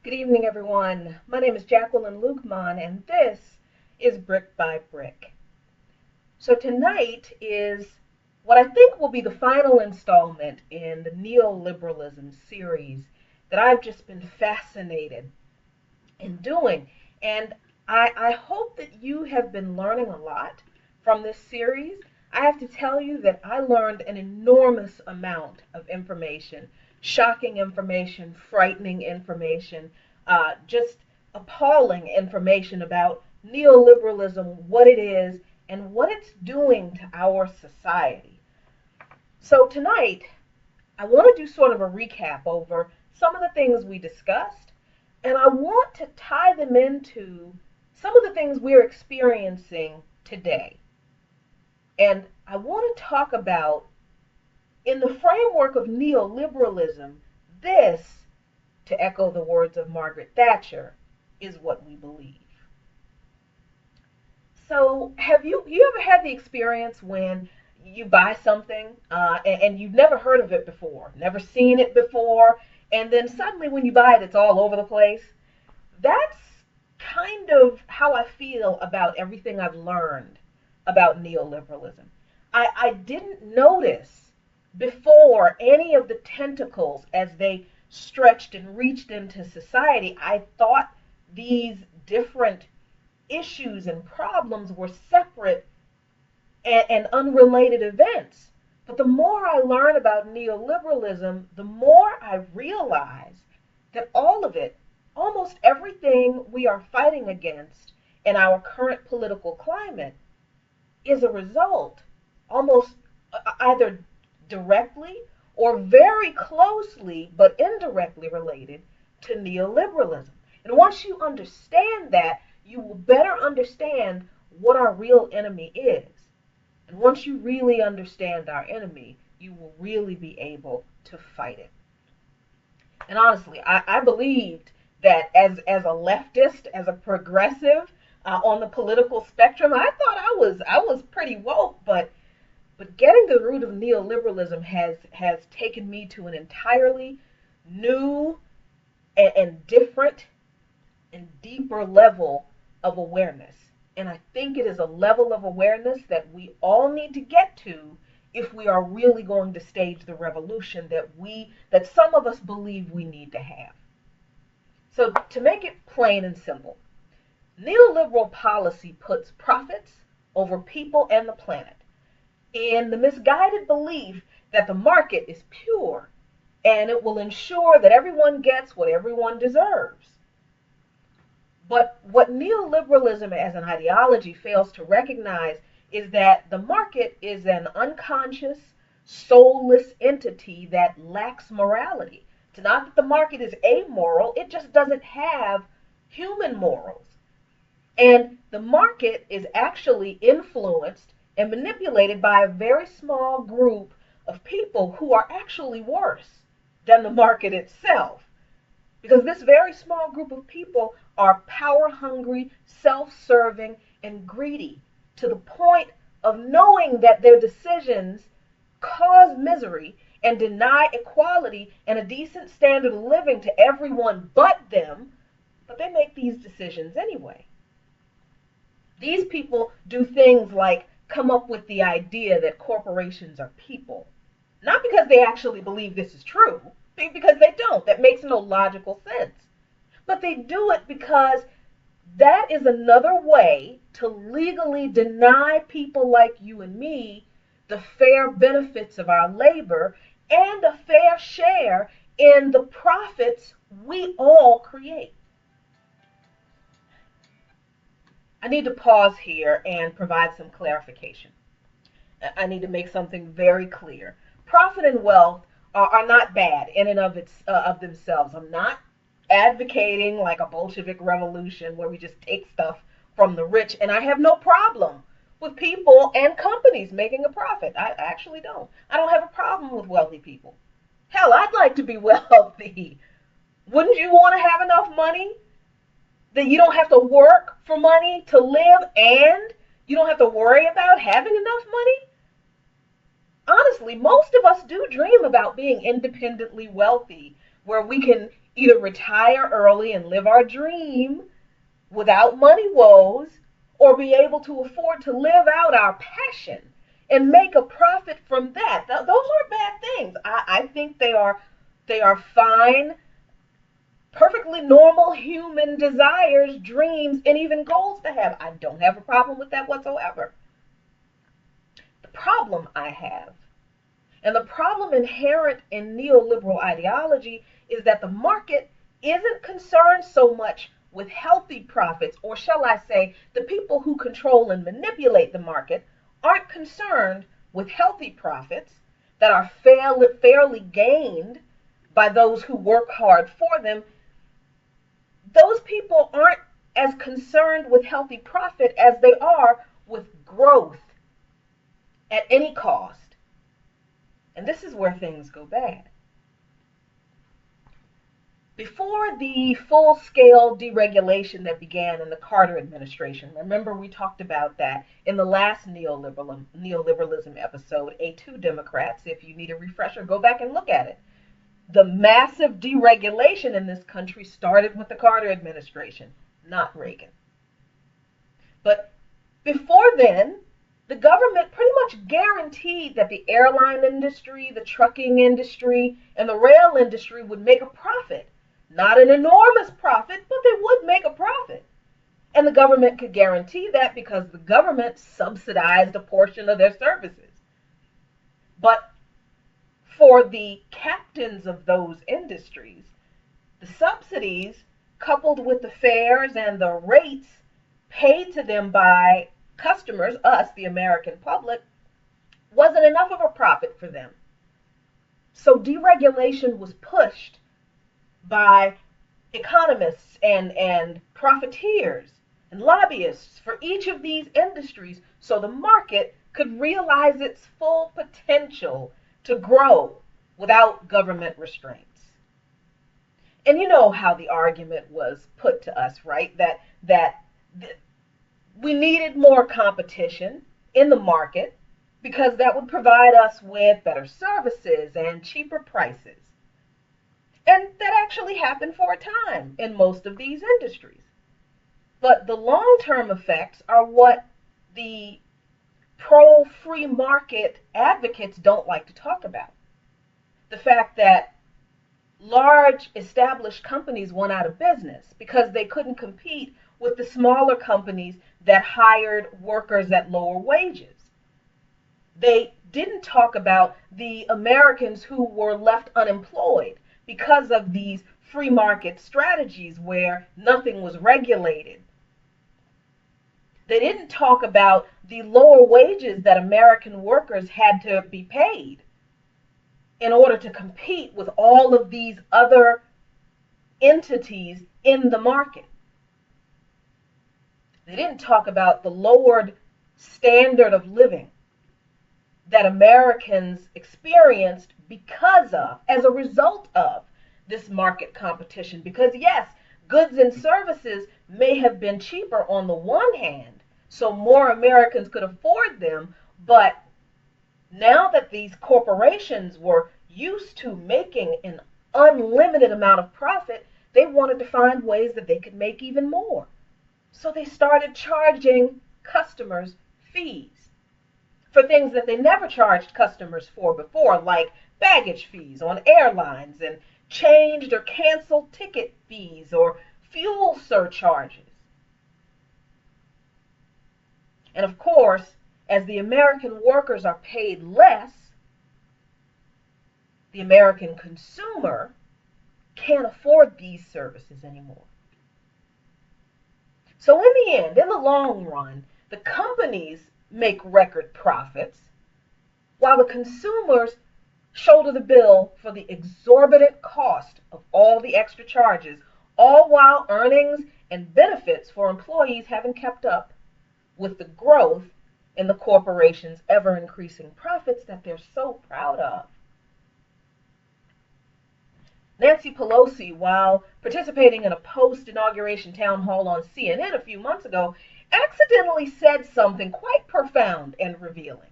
Good evening, everyone. My name is Jacqueline Luqman, and this is Brick by Brick. So tonight is what I think will be the final installment in the Neoliberalism series that I've just been fascinated in doing. And I hope that you have been learning a lot from this series. I have to tell you that I learned an enormous amount of information, shocking information, frightening information, just appalling information about neoliberalism, what it is, and what it's doing to our society. So tonight, I want to do sort of a recap over some of the things we discussed, and I want to tie them into some of the things we're experiencing today. And I want to talk about, in the framework of neoliberalism, this, to echo the words of Margaret Thatcher, is what we believe. So have you ever had the experience when you buy something and you've never heard of it before, never seen it before, and then suddenly when you buy it, it's all over the place? That's kind of how I feel about everything I've learned about neoliberalism. I didn't notice before any of the tentacles as they stretched and reached into society. I thought these different issues and problems were separate and unrelated events. But the more I learn about neoliberalism, the more I realize that all of it, almost everything we are fighting against in our current political climate, is a result, almost either directly or very closely but indirectly related to neoliberalism. And once you understand that, you will better understand what our real enemy is. And once you really understand our enemy, you will really be able to fight it. And honestly, I believed that as a leftist, as a progressive on the political spectrum, I thought I was pretty woke, but getting to the root of neoliberalism has taken me to an entirely new and different and deeper level of awareness. And I think it is a level of awareness that we all need to get to if we are really going to stage the revolution that some of us believe we need to have. So to make it plain and simple, neoliberal policy puts profits over people and the planet, in the misguided belief that the market is pure and it will ensure that everyone gets what everyone deserves. But what neoliberalism as an ideology fails to recognize is that the market is an unconscious, soulless entity that lacks morality. It's not that the market is amoral, it just doesn't have human morals. And the market is actually influenced and manipulated by a very small group of people who are actually worse than the market itself. Because this very small group of people are power hungry, self-serving, and greedy to the point of knowing that their decisions cause misery and deny equality and a decent standard of living to everyone but them, but they make these decisions anyway. These people do things like come up with the idea that corporations are people. Not because they actually believe this is true, because they don't. That makes no logical sense. But they do it because that is another way to legally deny people like you and me the fair benefits of our labor and a fair share in the profits we all create. I need to pause here and provide some clarification. I need to make something very clear. Profit and wealth are not bad in and of themselves. I'm not advocating like a Bolshevik revolution where we just take stuff from the rich, and I have no problem with people and companies making a profit. I actually don't. I don't have a problem with wealthy people. Hell, I'd like to be wealthy. Wouldn't you want to have enough money that you don't have to work for money to live and you don't have to worry about having enough money? Honestly, most of us do dream about being independently wealthy where we can either retire early and live our dream without money woes, or be able to afford to live out our passion and make a profit from that. Those aren't bad things. I think they are fine, perfectly normal human desires, dreams, and even goals to have. I don't have a problem with that whatsoever. The problem I have, and the problem inherent in neoliberal ideology, is that the market isn't concerned so much with healthy profits, or shall I say, the people who control and manipulate the market aren't concerned with healthy profits that are fairly gained by those who work hard for them. Those people aren't as concerned with healthy profit as they are with growth at any cost. And this is where things go bad. Before the full-scale deregulation that began in the Carter administration, remember we talked about that in the last neoliberalism episode, A2 Democrats. If you need a refresher, go back and look at it. The massive deregulation in this country started with the Carter administration, not Reagan. But before then, the government pretty much guaranteed that the airline industry, the trucking industry, and the rail industry would make a profit. Not an enormous profit, but they would make a profit. And the government could guarantee that because the government subsidized a portion of their services. But for the captains of those industries, the subsidies, coupled with the fares and the rates paid to them by customers, us, the American public, wasn't enough of a profit for them. So deregulation was pushed by economists and profiteers and lobbyists for each of these industries so the market could realize its full potential to grow without government restraints. And you know how the argument was put to us, right? That we needed more competition in the market because that would provide us with better services and cheaper prices. And that actually happened for a time in most of these industries. But the long-term effects are what the pro-free market advocates don't like to talk about. The fact that large established companies went out of business because they couldn't compete with the smaller companies that hired workers at lower wages. They didn't talk about the Americans who were left unemployed because of these free market strategies where nothing was regulated. They didn't talk about the lower wages that American workers had to be paid in order to compete with all of these other entities in the market. They didn't talk about the lowered standard of living that Americans experienced because of, as a result of, this market competition. Because yes, goods and services may have been cheaper on the one hand, so more Americans could afford them, but now that these corporations were used to making an unlimited amount of profit, they wanted to find ways that they could make even more. So they started charging customers fees for things that they never charged customers for before, like baggage fees on airlines and changed or canceled ticket fees or fuel surcharges. And of course, as the American workers are paid less, the American consumer can't afford these services anymore. So in the end, in the long run, the companies make record profits while the consumers shoulder the bill for the exorbitant cost of all the extra charges, all while earnings and benefits for employees haven't kept up with the growth in the corporation's ever-increasing profits that they're so proud of. Nancy Pelosi, while participating in a post-inauguration town hall on CNN a few months ago, accidentally said something quite profound and revealing.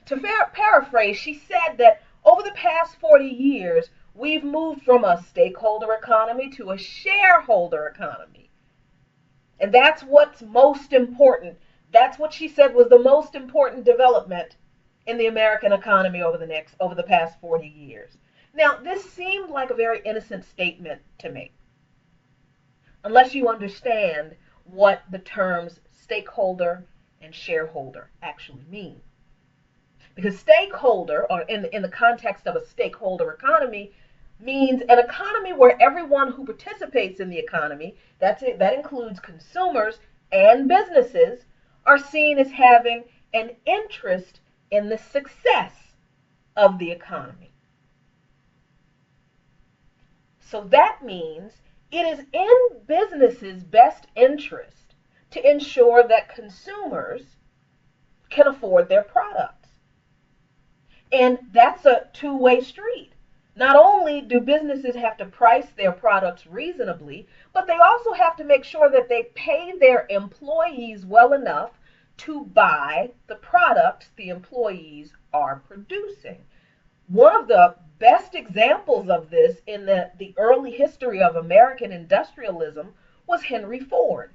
To paraphrase, she said that over the past 40 years, We've moved from a stakeholder economy to a shareholder economy. And that's what's most important. That's what she said was the most important development in the American economy over the past 40 years. Now, this seemed like a very innocent statement to me, unless you understand what the terms stakeholder and shareholder actually mean. Because stakeholder, or in the context of a stakeholder economy, means an economy where everyone who participates in the economy, that includes consumers and businesses, are seen as having an interest in the success of the economy. So that means it is in businesses' best interest to ensure that consumers can afford their products. And that's a two-way street. Not only do businesses have to price their products reasonably, but they also have to make sure that they pay their employees well enough to buy the products the employees are producing. One of the best examples of this in the early history of American industrialism was Henry Ford.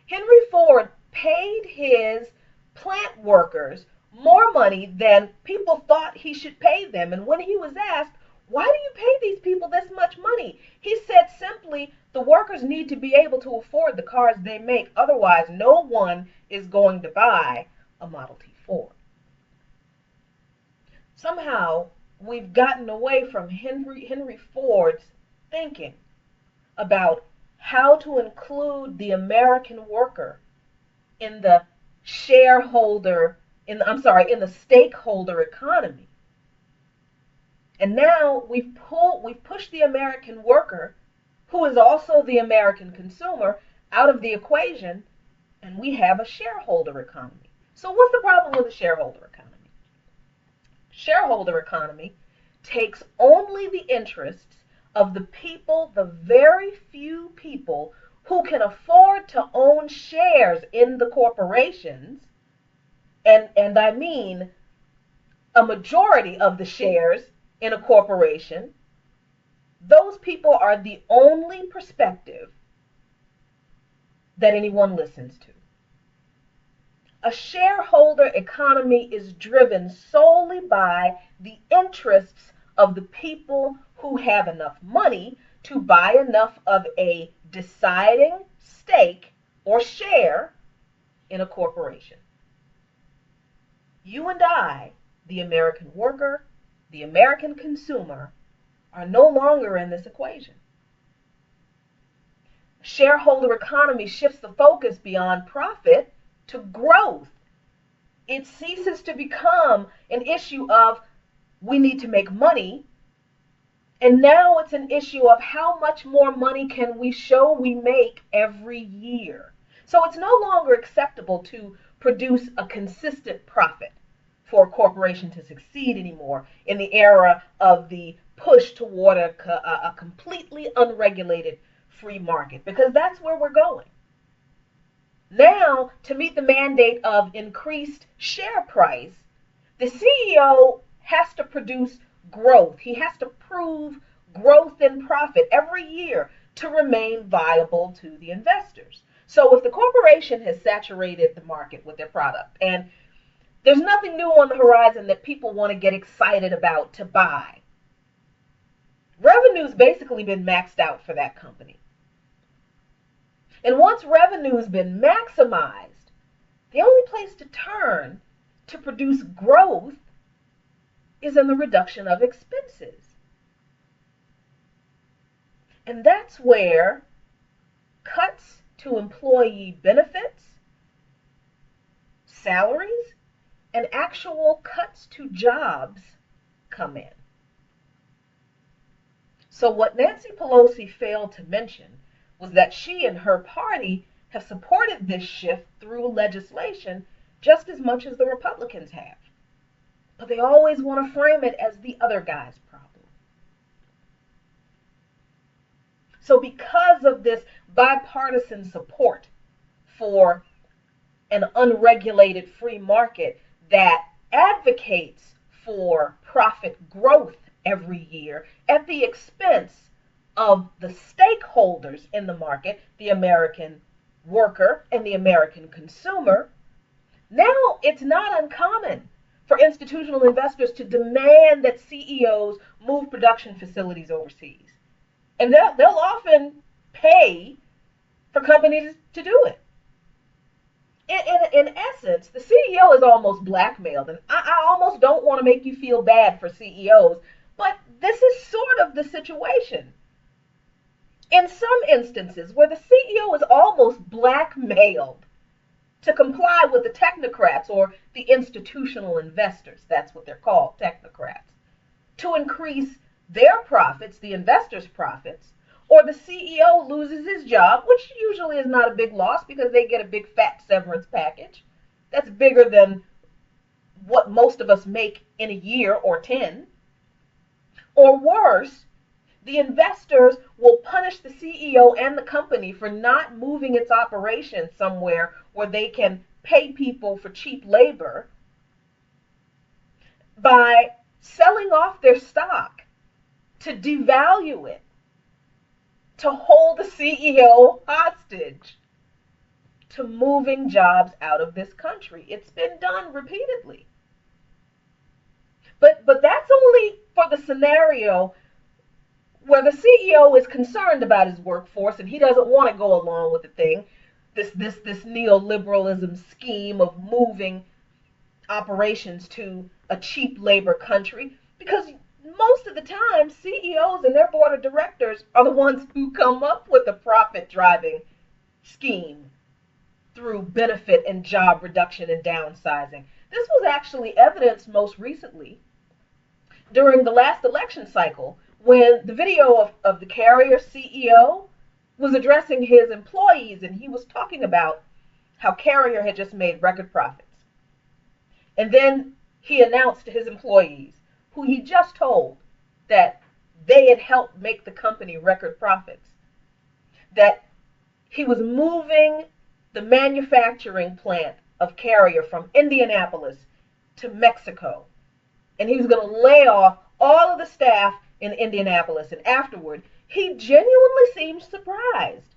Henry Ford paid his plant workers more money than people thought he should pay them. And when he was asked, why do you pay these people this much money? He said simply, the workers need to be able to afford the cars they make. Otherwise, no one is going to buy a Model T Ford. Somehow, we've gotten away from Henry Ford's thinking about how to include the American worker in the in the stakeholder economy. And now we've pushed the American worker, who is also the American consumer, out of the equation, and we have a shareholder economy. So what's the problem with the shareholder economy? Shareholder economy takes only the interests of the people, the very few people who can afford to own shares in the corporations, and I mean a majority of the shares in a corporation. Those people are the only perspective that anyone listens to. A shareholder economy is driven solely by the interests of the people who have enough money to buy enough of a deciding stake or share in a corporation. You and I, the American worker, the American consumer, are no longer in this equation. Shareholder economy shifts the focus beyond profit to growth. It ceases to become an issue of we need to make money, and now it's an issue of how much more money can we show we make every year. So it's no longer acceptable to produce a consistent profit for a corporation to succeed anymore in the era of the push toward a completely unregulated free market, because that's where we're going. Now, to meet the mandate of increased share price, the CEO has to produce growth. He has to prove growth in profit every year to remain viable to the investors. So if the corporation has saturated the market with their product and there's nothing new on the horizon that people want to get excited about to buy, revenue's basically been maxed out for that company. And once revenue's been maximized, the only place to turn to produce growth is in the reduction of expenses. And that's where cuts to employee benefits, salaries, and actual cuts to jobs come in. So what Nancy Pelosi failed to mention was that she and her party have supported this shift through legislation just as much as the Republicans have. But they always want to frame it as the other guy's problem. So because of this bipartisan support for an unregulated free market that advocates for profit growth every year at the expense of the stakeholders in the market, the American worker and the American consumer, now it's not uncommon for institutional investors to demand that CEOs move production facilities overseas. And they'll often pay for companies to do it. In essence, the CEO is almost blackmailed. And I almost don't want to make you feel bad for CEOs, but this is sort of the situation. In some instances where the CEO is almost blackmailed to comply with the technocrats or the institutional investors, that's what they're called, technocrats, to increase their profits, the investors' profits, or the CEO loses his job, which usually is not a big loss because they get a big fat severance package. That's bigger than what most of us make in a year or 10. Or worse, the investors will punish the CEO and the company for not moving its operations somewhere where they can pay people for cheap labor by selling off their stock to devalue it, to hold the CEO hostage to moving jobs out of this country. It's been done repeatedly. But that's only for the scenario where the CEO is concerned about his workforce and he doesn't want to go along with the thing, this neoliberalism scheme of moving operations to a cheap labor country, because most of the time CEOs and their board of directors are the ones who come up with a profit-driving scheme through benefit and job reduction and downsizing. This was actually evidenced most recently during the last election cycle, when the video of the Carrier CEO was addressing his employees, and he was talking about how Carrier had just made record profits. And then he announced to his employees, who he just told that they had helped make the company record profits, that he was moving the manufacturing plant of Carrier from Indianapolis to Mexico. And he was going to lay off all of the staff in Indianapolis. And afterward, he genuinely seemed surprised.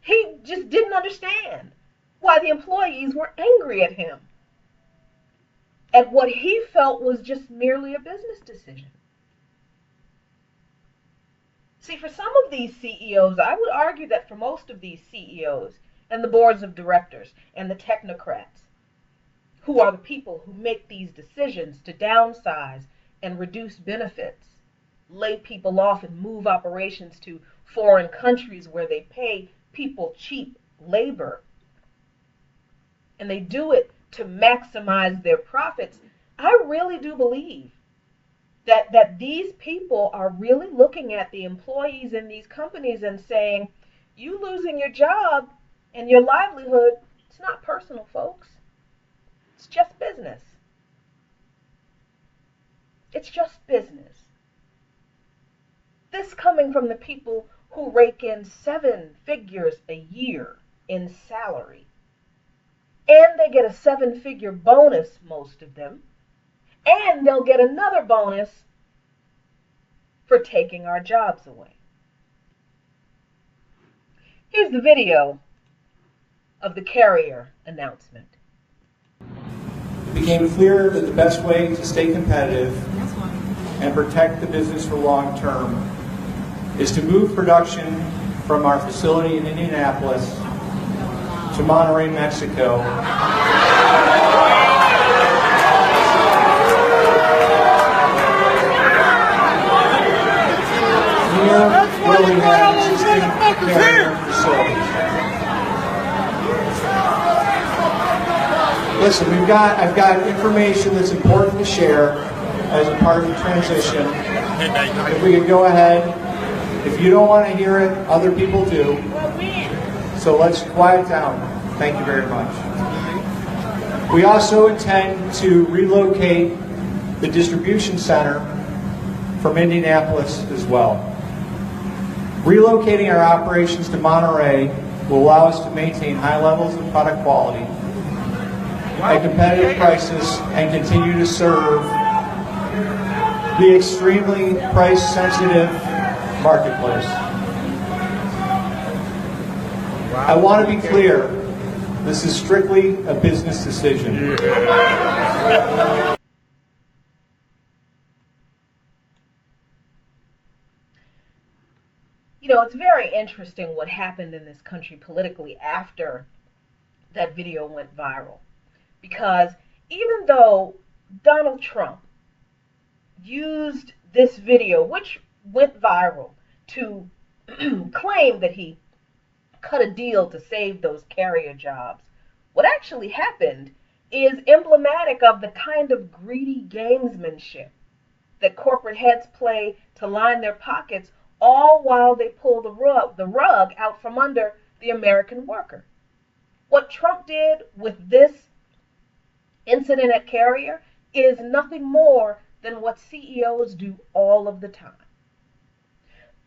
He just didn't understand why the employees were angry at him, at what he felt was just merely a business decision. See, for some of these CEOs, I would argue that for most of these CEOs and the boards of directors and the technocrats, who are the people who make these decisions to downsize and reduce benefits, lay people off and move operations to foreign countries where they pay people cheap labor, and they do it to maximize their profits, I really do believe that these people are really looking at the employees in these companies and saying, you losing your job and your livelihood, it's not personal, folks. It's just business. It's just business. This coming from the people who rake in 7 figures a year in salary. And they get a 7-figure bonus, most of them. And they'll get another bonus for taking our jobs away. Here's the video of the Carrier announcement. It became clear that the best way to stay competitive and protect the business for long term is to move production from our facility in Indianapolis to Monterrey, Mexico. Here, where we have existing Carrier facilities. Listen, I've got information that's important to share as a part of the transition. If we could go ahead. If you don't want to hear it, other people do. So let's quiet down. Thank you very much. We also intend to relocate the distribution center from Indianapolis as well. Relocating our operations to Monterey will allow us to maintain high levels of product quality at competitive prices and continue to serve the extremely price-sensitive marketplace. I want to be clear, this is strictly a business decision. You know, it's very interesting what happened in this country politically after that video went viral. Because even though Donald Trump used this video, which went viral, to claim that he cut a deal to save those carrier jobs, what actually happened is emblematic of the kind of greedy gamesmanship that corporate heads play to line their pockets, all while they pull the rug out from under the American worker. What Trump did with this incident at Carrier is nothing more than what CEOs do all of the time.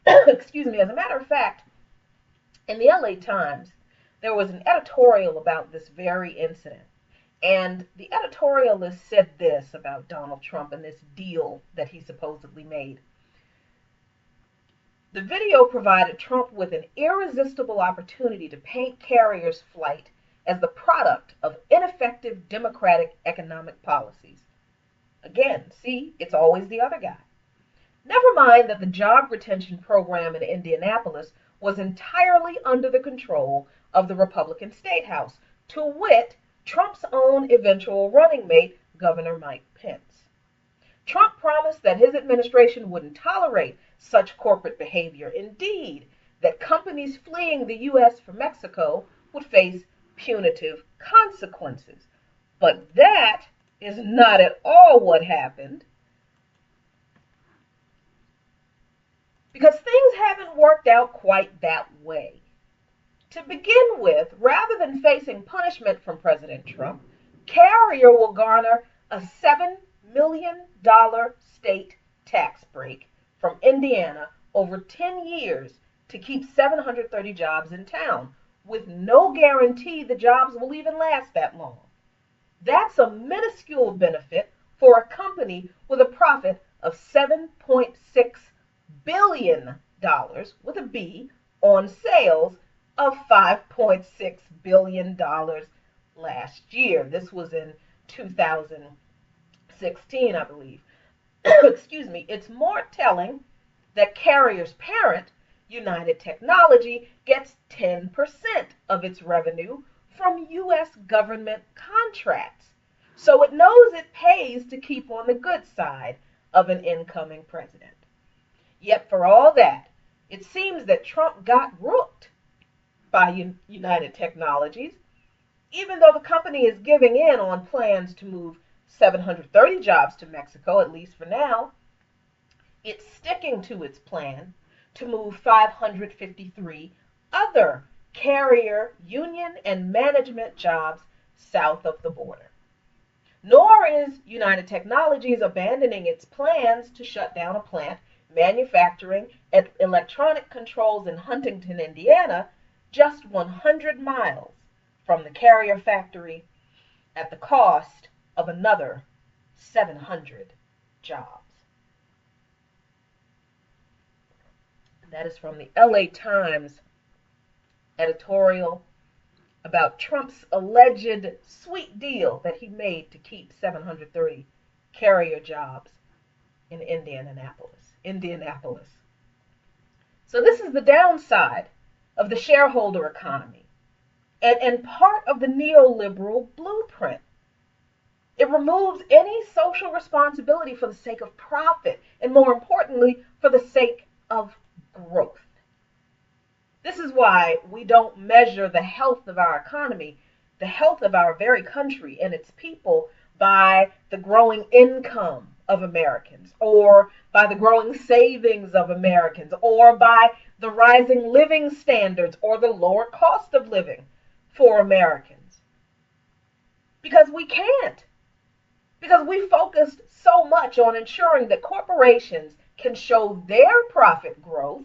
Excuse me. As a matter of fact, in the LA Times, there was an editorial about this very incident. And the editorialist said this about Donald Trump and this deal that he supposedly made. The video provided Trump with an irresistible opportunity to paint Carrier's flight as the product of ineffective democratic economic policies. Again, see, it's always the other guy. Never mind that the job retention program in Indianapolis was entirely under the control of the Republican State House, to wit, Trump's own eventual running mate, Governor Mike Pence. Trump promised that his administration wouldn't tolerate such corporate behavior. Indeed, that companies fleeing the U.S. from Mexico would face punitive consequences. But that is not at all what happened. Because things haven't worked out quite that way. To begin with, rather than facing punishment from President Trump, Carrier will garner a $7 million state tax break from Indiana over 10 years to keep 730 jobs in town, with no guarantee the jobs will even last that long. That's a minuscule benefit for a company with a profit of $7.6 billion, with a B, on sales of $5.6 billion last year. This was in 2016, I believe. Excuse me. It's more telling that Carrier's parent, United Technology, gets 10% of its revenue from U.S. government contracts. So it knows it pays to keep on the good side of an incoming president. Yet for all that, it seems that Trump got rooked by United Technologies, even though the company is giving in on plans to move 730 jobs to Mexico, at least for now. It's sticking to its plan to move 553 other carrier, union, and management jobs south of the border. Nor is United Technologies abandoning its plans to shut down a plant manufacturing electronic controls in Huntington, Indiana, just 100 miles from the Carrier factory, at the cost of another 700 jobs. That is from the LA Times editorial about Trump's alleged sweet deal that he made to keep 730 carrier jobs in Indianapolis. So this is the downside of the shareholder economy and part of the neoliberal blueprint. It removes any social responsibility for the sake of profit, and more importantly, for the sake of growth. This is why we don't measure the health of our economy, the health of our very country and its people, by the growing income of Americans, or by the growing savings of Americans, or by the rising living standards or the lower cost of living for Americans. Because we can't. Because we focused so much on ensuring that corporations can show their profit growth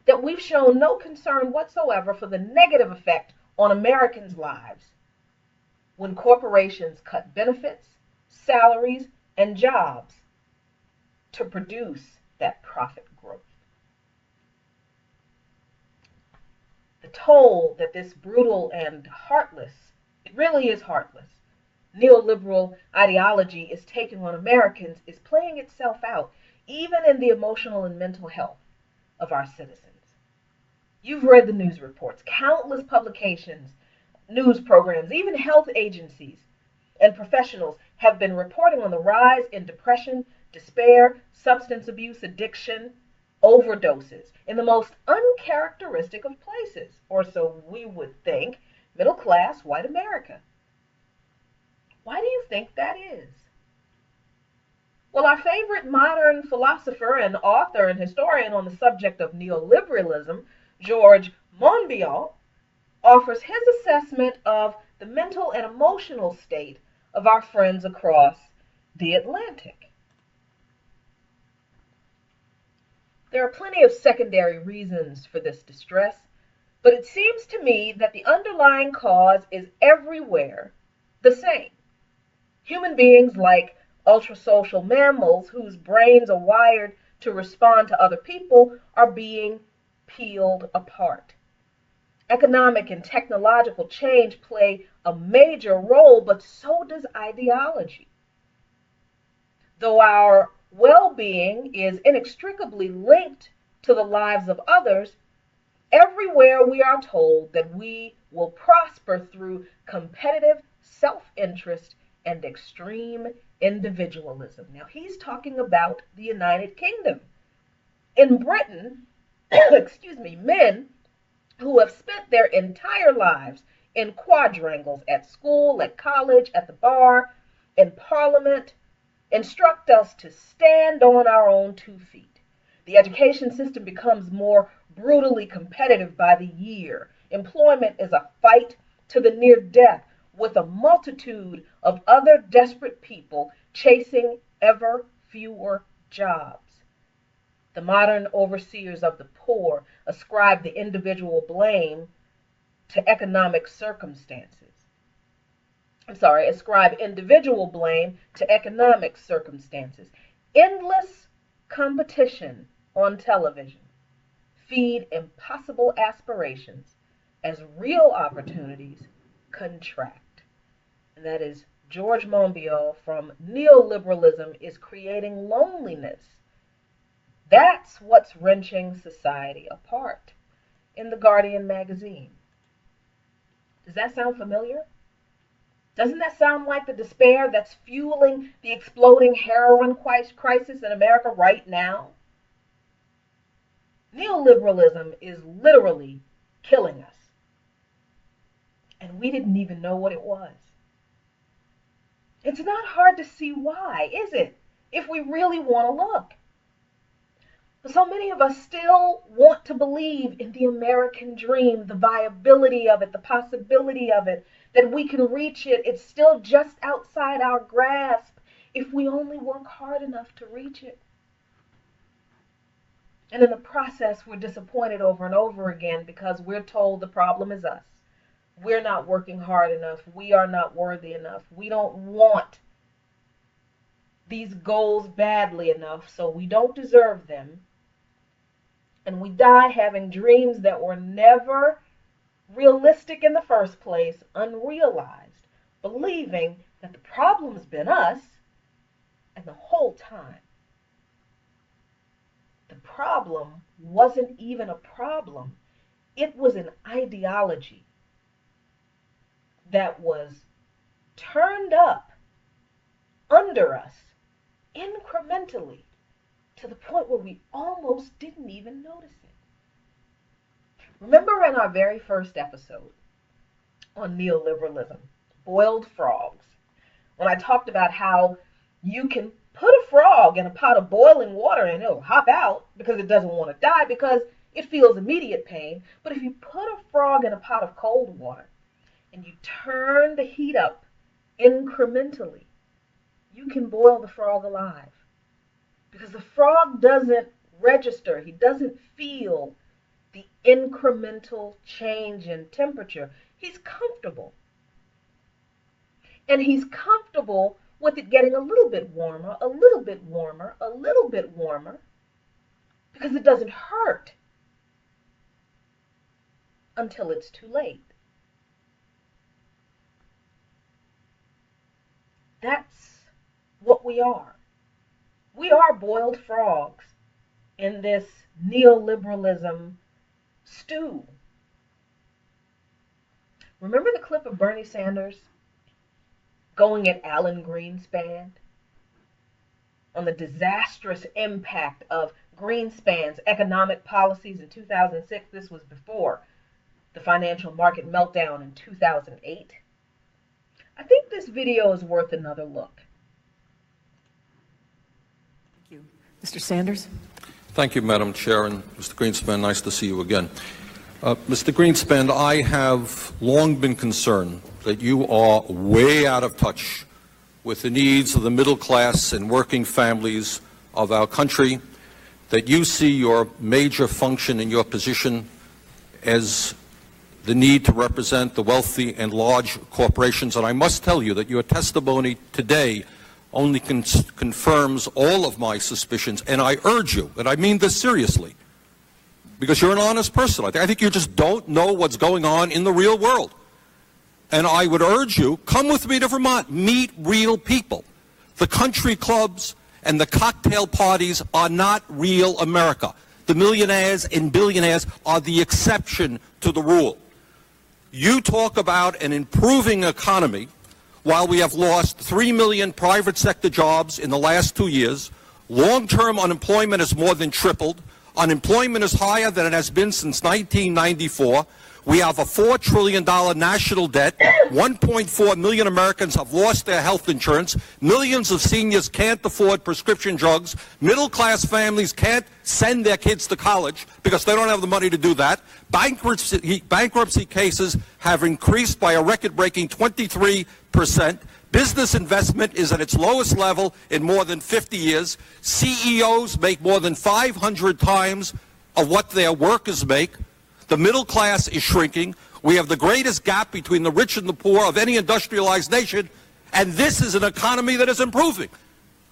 that we've shown no concern whatsoever for the negative effect on Americans' lives when corporations cut benefits, salaries, and jobs to produce that profit growth. The toll that this brutal and heartless, it really is heartless, neoliberal ideology is taking on Americans is playing itself out, even in the emotional and mental health of our citizens. You've read the news reports, countless publications, news programs, even health agencies and professionals have been reporting on the rise in depression, despair, substance abuse, addiction, overdoses in the most uncharacteristic of places, or so we would think, middle class white America. Why do you think that is? Well, our favorite modern philosopher and author and historian on the subject of neoliberalism, George Monbiot, offers his assessment of the mental and emotional state of our friends across the Atlantic. There are plenty of secondary reasons for this distress, but it seems to me that the underlying cause is everywhere the same. Human beings, like ultrasocial mammals whose brains are wired to respond to other people, are being peeled apart. Economic and technological change play a major role, but so does ideology. Though our well-being is inextricably linked to the lives of others, everywhere we are told that we will prosper through competitive self-interest and extreme individualism. Now, he's talking about the United Kingdom. In Britain, men who have spent their entire lives in quadrangles at school, at college, at the bar, in parliament, instruct us to stand on our own 2 feet. The education system becomes more brutally competitive by the year. Employment is a fight to the near death, with a multitude of other desperate people chasing ever fewer jobs. The modern overseers of the poor ascribe the individual blame to economic circumstances. Ascribe individual blame to economic circumstances. Endless competition on television feed impossible aspirations as real opportunities contract. And that is George Monbiot from Neoliberalism is Creating Loneliness. That's what's wrenching society apart in The Guardian magazine. Does that sound familiar? Doesn't that sound like the despair that's fueling the exploding heroin crisis in America right now? Neoliberalism is literally killing us. And we didn't even know what it was. It's not hard to see why, is it? If we really want to look. But so many of us still want to believe in the American dream, the viability of it, the possibility of it, that we can reach it. It's still just outside our grasp if we only work hard enough to reach it. And in the process, we're disappointed over and over again because we're told the problem is us. We're not working hard enough. We are not worthy enough. We don't want these goals badly enough, so we don't deserve them. And we die having dreams that were never realistic in the first place, unrealized, believing that the problem's been us and the whole time. The problem wasn't even a problem. It was an ideology that was turned up under us incrementally to the point where we almost didn't even notice it. Remember in our very first episode on neoliberalism, Boiled Frogs, when I talked about how you can put a frog in a pot of boiling water and it'll hop out because it doesn't want to die because it feels immediate pain. But if you put a frog in a pot of cold water and you turn the heat up incrementally, you can boil the frog alive. Because the frog doesn't register, he doesn't feel the incremental change in temperature. He's comfortable. And he's comfortable with it getting a little bit warmer, a little bit warmer, a little bit warmer, because it doesn't hurt until it's too late. That's what we are. We are boiled frogs in this neoliberalism stew. Remember the clip of Bernie Sanders going at Alan Greenspan on the disastrous impact of Greenspan's economic policies in 2006? This was before the financial market meltdown in 2008. I think this video is worth another look. Thank you. Mr. Sanders? Thank you, Madam Chair, and Mr. Greenspan, nice to see you again. Mr. Greenspan, I have long been concerned that you are way out of touch with the needs of the middle class and working families of our country, that you see your major function in your position as the need to represent the wealthy and large corporations. And I must tell you that your testimony today only confirms all of my suspicions, and I urge you, and I mean this seriously, because you're an honest person. I think you just don't know what's going on in the real world. And I would urge you, come with me to Vermont, meet real people. The country clubs and the cocktail parties are not real America. The millionaires and billionaires are the exception to the rule. You talk about an improving economy while we have lost 3 million private sector jobs in the last 2 years. Long-term unemployment has more than tripled. Unemployment is higher than it has been since 1994. We have a $4 trillion national debt. 1.4 million Americans have lost their health insurance. Millions of seniors can't afford prescription drugs. Middle-class families can't send their kids to college because they don't have the money to do that. Bankruptcy cases have increased by a record-breaking 23%. Business investment is at its lowest level in more than 50 years. CEOs make more than 500 times of what their workers make. The middle class is shrinking. We have the greatest gap between the rich and the poor of any industrialized nation, and this is an economy that is improving.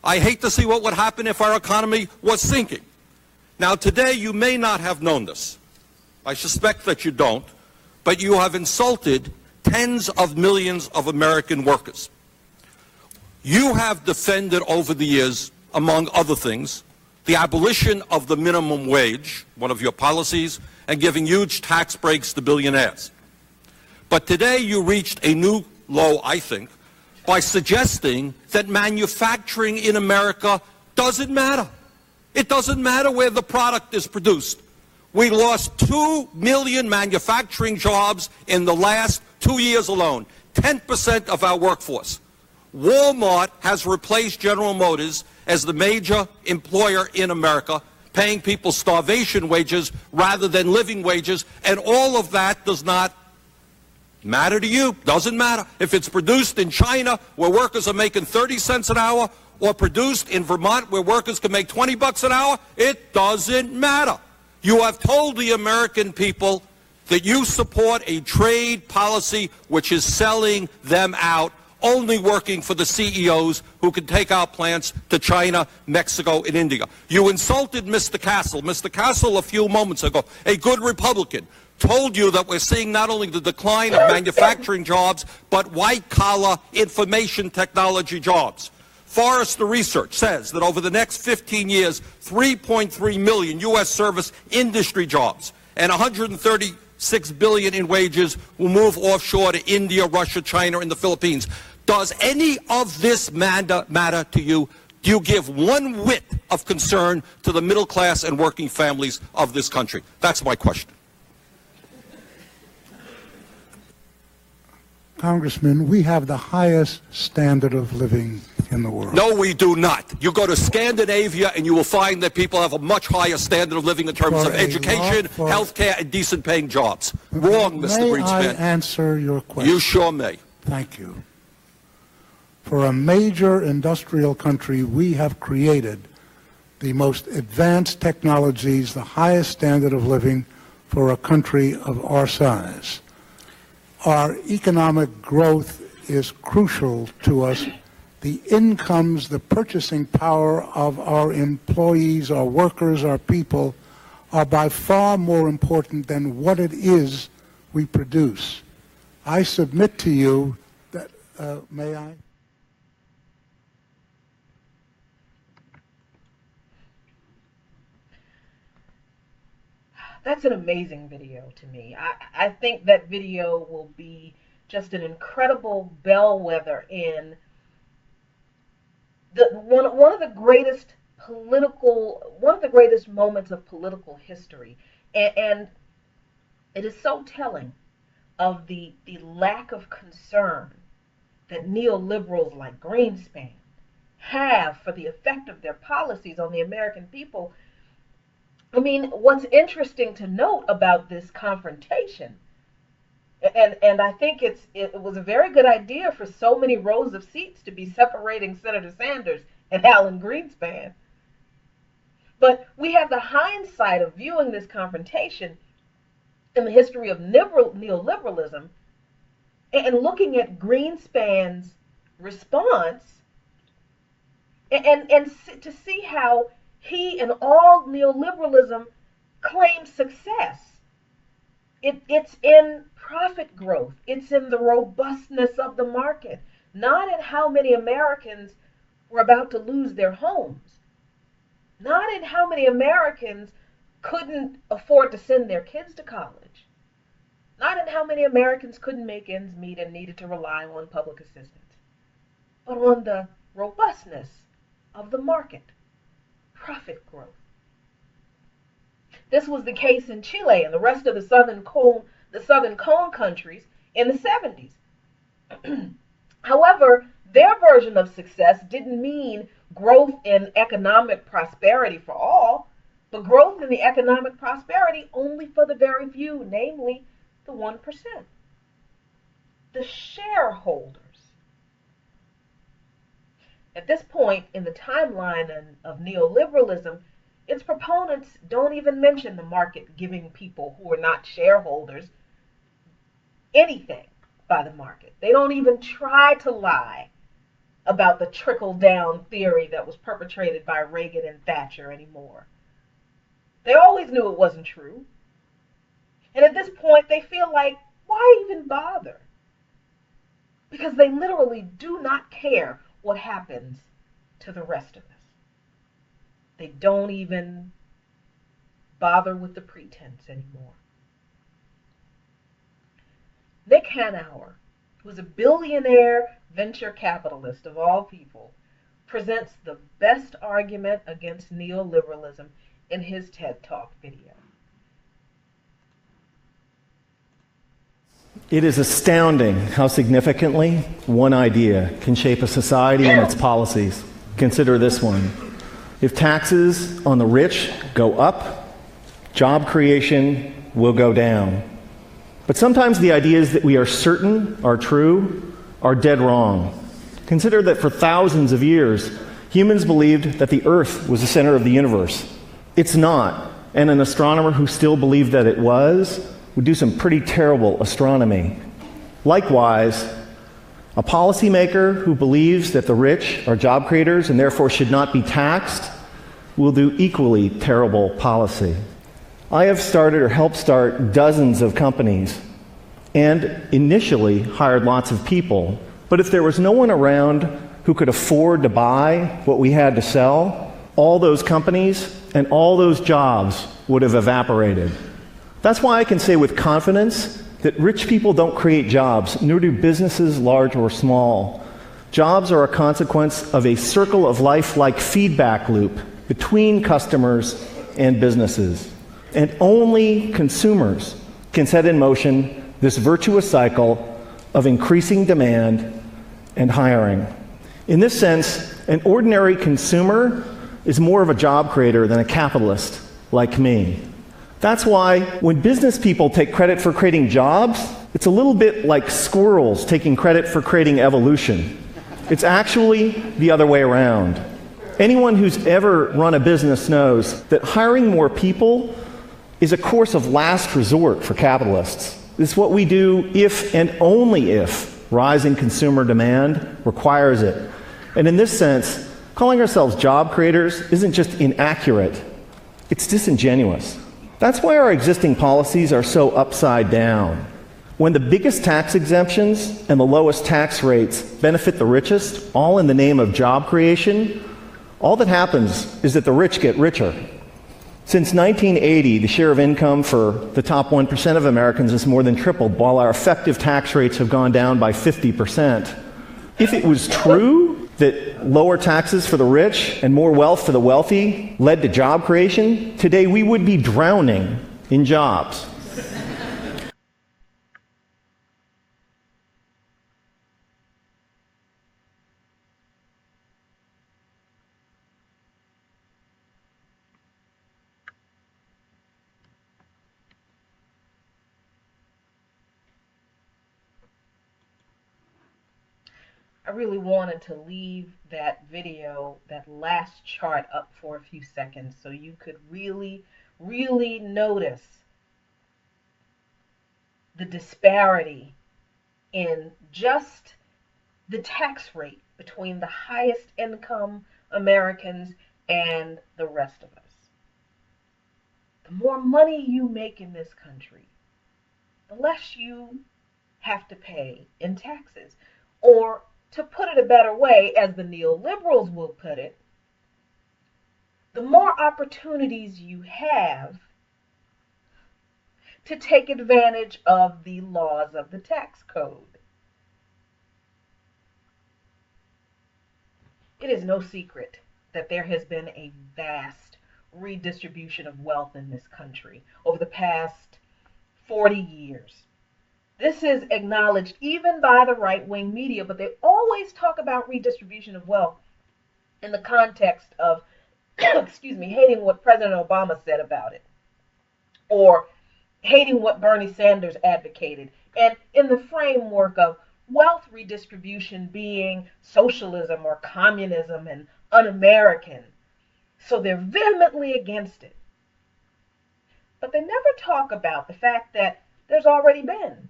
I hate to see what would happen if our economy was sinking. Now, today you may not have known this. I suspect that you don't, but you have insulted tens of millions of American workers. You have defended over the years, among other things, the abolition of the minimum wage, one of your policies, and giving huge tax breaks to billionaires. But today you reached a new low, I think, by suggesting that manufacturing in America doesn't matter. It doesn't matter where the product is produced. We lost 2 million manufacturing jobs in the last 2 years alone, 10% of our workforce. Walmart has replaced General Motors as the major employer in America, paying people starvation wages rather than living wages, and all of that does not matter to you. Doesn't matter. If it's produced in China, where workers are making 30 cents an hour, or produced in Vermont, where workers can make 20 bucks an hour, it doesn't matter. You have told the American people that you support a trade policy which is selling them out, only working for the CEOs who can take our plants to China, Mexico, and India. You insulted Mr. Castle. Mr. Castle, a few moments ago, a good Republican, told you that we're seeing not only the decline of manufacturing jobs, but white-collar information technology jobs. Forrester Research says that over the next 15 years, 3.3 million U.S. service industry jobs and 136 billion in wages will move offshore to India, Russia, China, and the Philippines. Does any of this matter to you? Do you give one whit of concern to the middle class and working families of this country? That's my question. Congressman, we have the highest standard of living in the world. No, we do not. You go to Scandinavia and you will find that people have a much higher standard of living in terms of education, health care, and decent paying jobs. Wrong, Mr. Greenspan. May I answer your question? You sure may. Thank you. For a major industrial country, we have created the most advanced technologies, the highest standard of living for a country of our size. Our economic growth is crucial to us the incomes, the purchasing power of our employees, our workers, our people, are by far more important than what it is we produce. I submit to you that, may I? That's an amazing video to me. I think that video will be just an incredible bellwether in one of the greatest moments of political history. And it is so telling of the lack of concern that neoliberals like Greenspan have for the effect of their policies on the American people. I mean, what's interesting to note about this confrontation, and I think it was a very good idea for so many rows of seats to be separating Senator Sanders and Alan Greenspan. But we have the hindsight of viewing this confrontation in the history of neoliberalism and looking at Greenspan's response and to see how he and all neoliberalism claims success. It's in profit growth. It's in the robustness of the market, not in how many Americans were about to lose their homes, not in how many Americans couldn't afford to send their kids to college, not in how many Americans couldn't make ends meet and needed to rely on public assistance, but on the robustness of the market. Profit growth. This was the case in Chile and the rest of the Southern Cone countries in the 70s. However, their version of success didn't mean growth in economic prosperity for all, but growth in the economic prosperity only for the very few, namely the 1%. The shareholders. At this point in the timeline of neoliberalism, its proponents don't even mention the market giving people who are not shareholders anything by the market. They don't even try to lie about the trickle-down theory that was perpetrated by Reagan and Thatcher anymore. They always knew it wasn't true. And at this point, they feel like, why even bother? Because they literally do not care what happens to the rest of us. They don't even bother with the pretense anymore. Nick Hanauer, who's a billionaire venture capitalist of all people, presents the best argument against neoliberalism in his TED Talk video. It is astounding how significantly one idea can shape a society and its policies. Consider this one. If taxes on the rich go up, job creation will go down. But sometimes the ideas that we are certain are true are dead wrong. Consider that for thousands of years, humans believed that the Earth was the center of the universe. It's not, and an astronomer who still believed that it was would do some pretty terrible astronomy. Likewise, a policymaker who believes that the rich are job creators and therefore should not be taxed will do equally terrible policy. I have started or helped start dozens of companies and initially hired lots of people. But if there was no one around who could afford to buy what we had to sell, all those companies and all those jobs would have evaporated. That's why I can say with confidence that rich people don't create jobs, nor do businesses large or small. Jobs are a consequence of a circle of life-like feedback loop between customers and businesses. And only consumers can set in motion this virtuous cycle of increasing demand and hiring. In this sense, an ordinary consumer is more of a job creator than a capitalist like me. That's why when business people take credit for creating jobs, it's a little bit like squirrels taking credit for creating evolution. It's actually the other way around. Anyone who's ever run a business knows that hiring more people is a course of last resort for capitalists. It's what we do if and only if rising consumer demand requires it. And in this sense, calling ourselves job creators isn't just inaccurate, it's disingenuous. That's why our existing policies are so upside down. When the biggest tax exemptions and the lowest tax rates benefit the richest, all in the name of job creation, all that happens is that the rich get richer. Since 1980, the share of income for the top 1% of Americans has more than tripled, while our effective tax rates have gone down by 50%. If it was true that lower taxes for the rich and more wealth for the wealthy led to job creation, today we would be drowning in jobs. I really wanted to leave that video, that last chart up for a few seconds so you could really, really notice the disparity in just the tax rate between the highest income Americans and the rest of us. The more money you make in this country, the less you have to pay in taxes. Or, to put it a better way, as the neoliberals will put it, the more opportunities you have to take advantage of the laws of the tax code. It is no secret that there has been a vast redistribution of wealth in this country over the past 40 years. This is acknowledged even by the right-wing media, but they always talk about redistribution of wealth in the context of, hating what President Obama said about it, or hating what Bernie Sanders advocated, and in the framework of wealth redistribution being socialism or communism and un-American. So they're vehemently against it. But they never talk about the fact that there's already been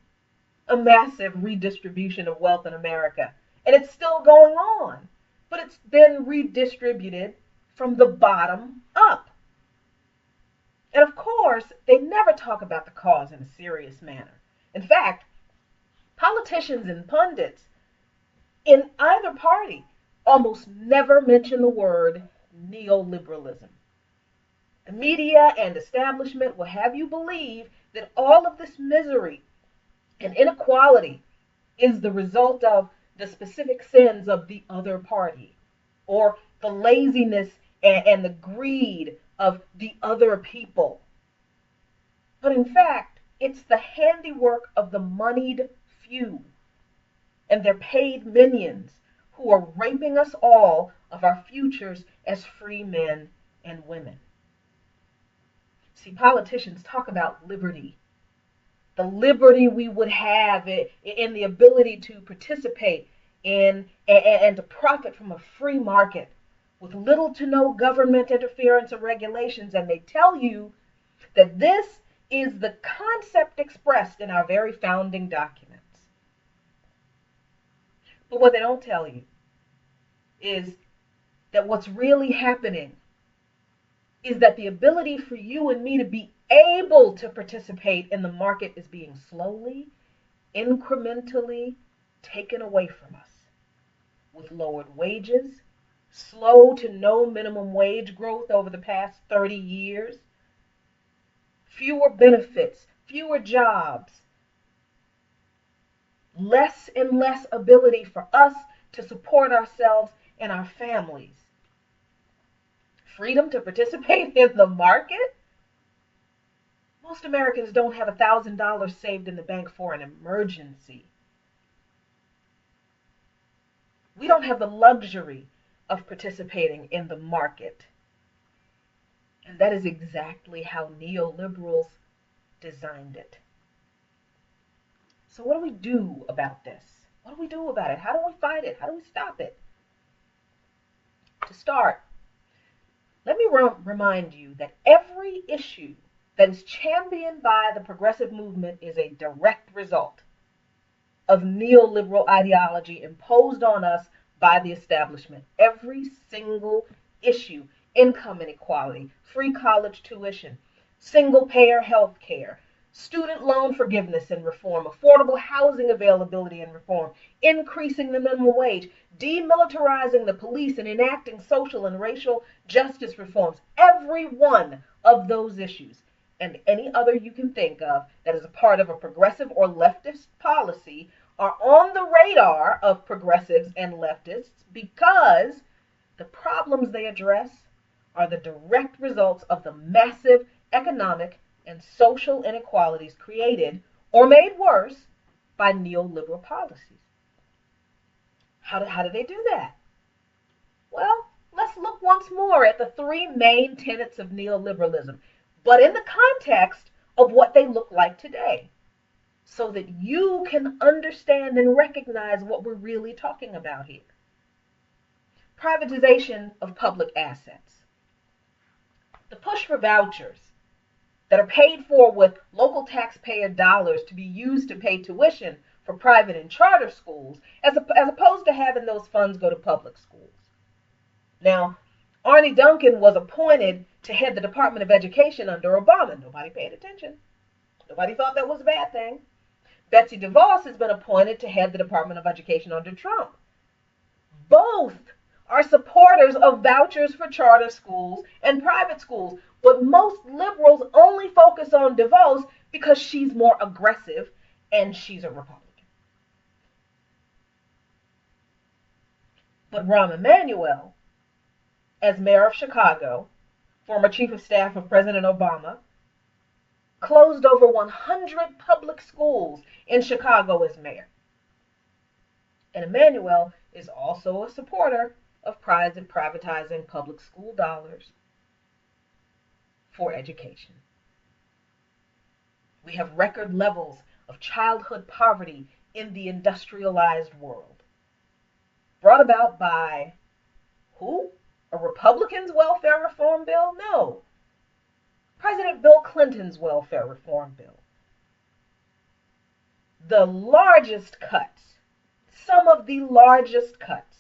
a massive redistribution of wealth in America. And it's still going on. But it's been redistributed from the bottom up. And of course, they never talk about the cause in a serious manner. In fact, politicians and pundits in either party almost never mention the word neoliberalism. The media and establishment will have you believe that all of this misery and inequality is the result of the specific sins of the other party, or the laziness and the greed of the other people. But in fact, it's the handiwork of the moneyed few and their paid minions who are raping us all of our futures as free men and women. See, politicians talk about liberty. The liberty we would have in the ability to participate in and to profit from a free market with little to no government interference or regulations. And they tell you that this is the concept expressed in our very founding documents. But what they don't tell you is that what's really happening is that the ability for you and me to be able to participate in the market is being slowly, incrementally taken away from us, with lowered wages, slow to no minimum wage growth over the past 30 years, fewer benefits, fewer jobs, less and less ability for us to support ourselves and our families. Freedom to participate in the market? Most Americans don't have $1,000 saved in the bank for an emergency. We don't have the luxury of participating in the market. And that is exactly how neoliberals designed it. So what do we do about this? What do we do about it? How do we fight it? How do we stop it? To start, let me remind you that every issue that is championed by the progressive movement is a direct result of neoliberal ideology imposed on us by the establishment. Every single issue: income inequality, free college tuition, single-payer health care, student loan forgiveness and reform, affordable housing availability and reform, increasing the minimum wage, demilitarizing the police, and enacting social and racial justice reforms. Every one of those issues, and any other you can think of that is a part of a progressive or leftist policy, are on the radar of progressives and leftists because the problems they address are the direct results of the massive economic and social inequalities created or made worse by neoliberal policies. How do they do that? Well, let's look once more at the three main tenets of neoliberalism, but in the context of what they look like today, so that you can understand and recognize what we're really talking about here. Privatization of public assets. The push for vouchers that are paid for with local taxpayer dollars to be used to pay tuition for private and charter schools, as opposed to having those funds go to public schools. Now, Arne Duncan was appointed to head the Department of Education under Obama. Nobody paid attention. Nobody thought that was a bad thing. Betsy DeVos has been appointed to head the Department of Education under Trump. Both are supporters of vouchers for charter schools and private schools, but most liberals only focus on DeVos because she's more aggressive and she's a Republican. But Rahm Emanuel, as mayor of Chicago, former chief of staff of President Obama, closed over 100 public schools in Chicago as mayor. And Emanuel is also a supporter of privatizing public school dollars for education. We have record levels of childhood poverty in the industrialized world, brought about by who? A Republican's welfare reform bill? No. President Bill Clinton's welfare reform bill. The largest cuts, some of the largest cuts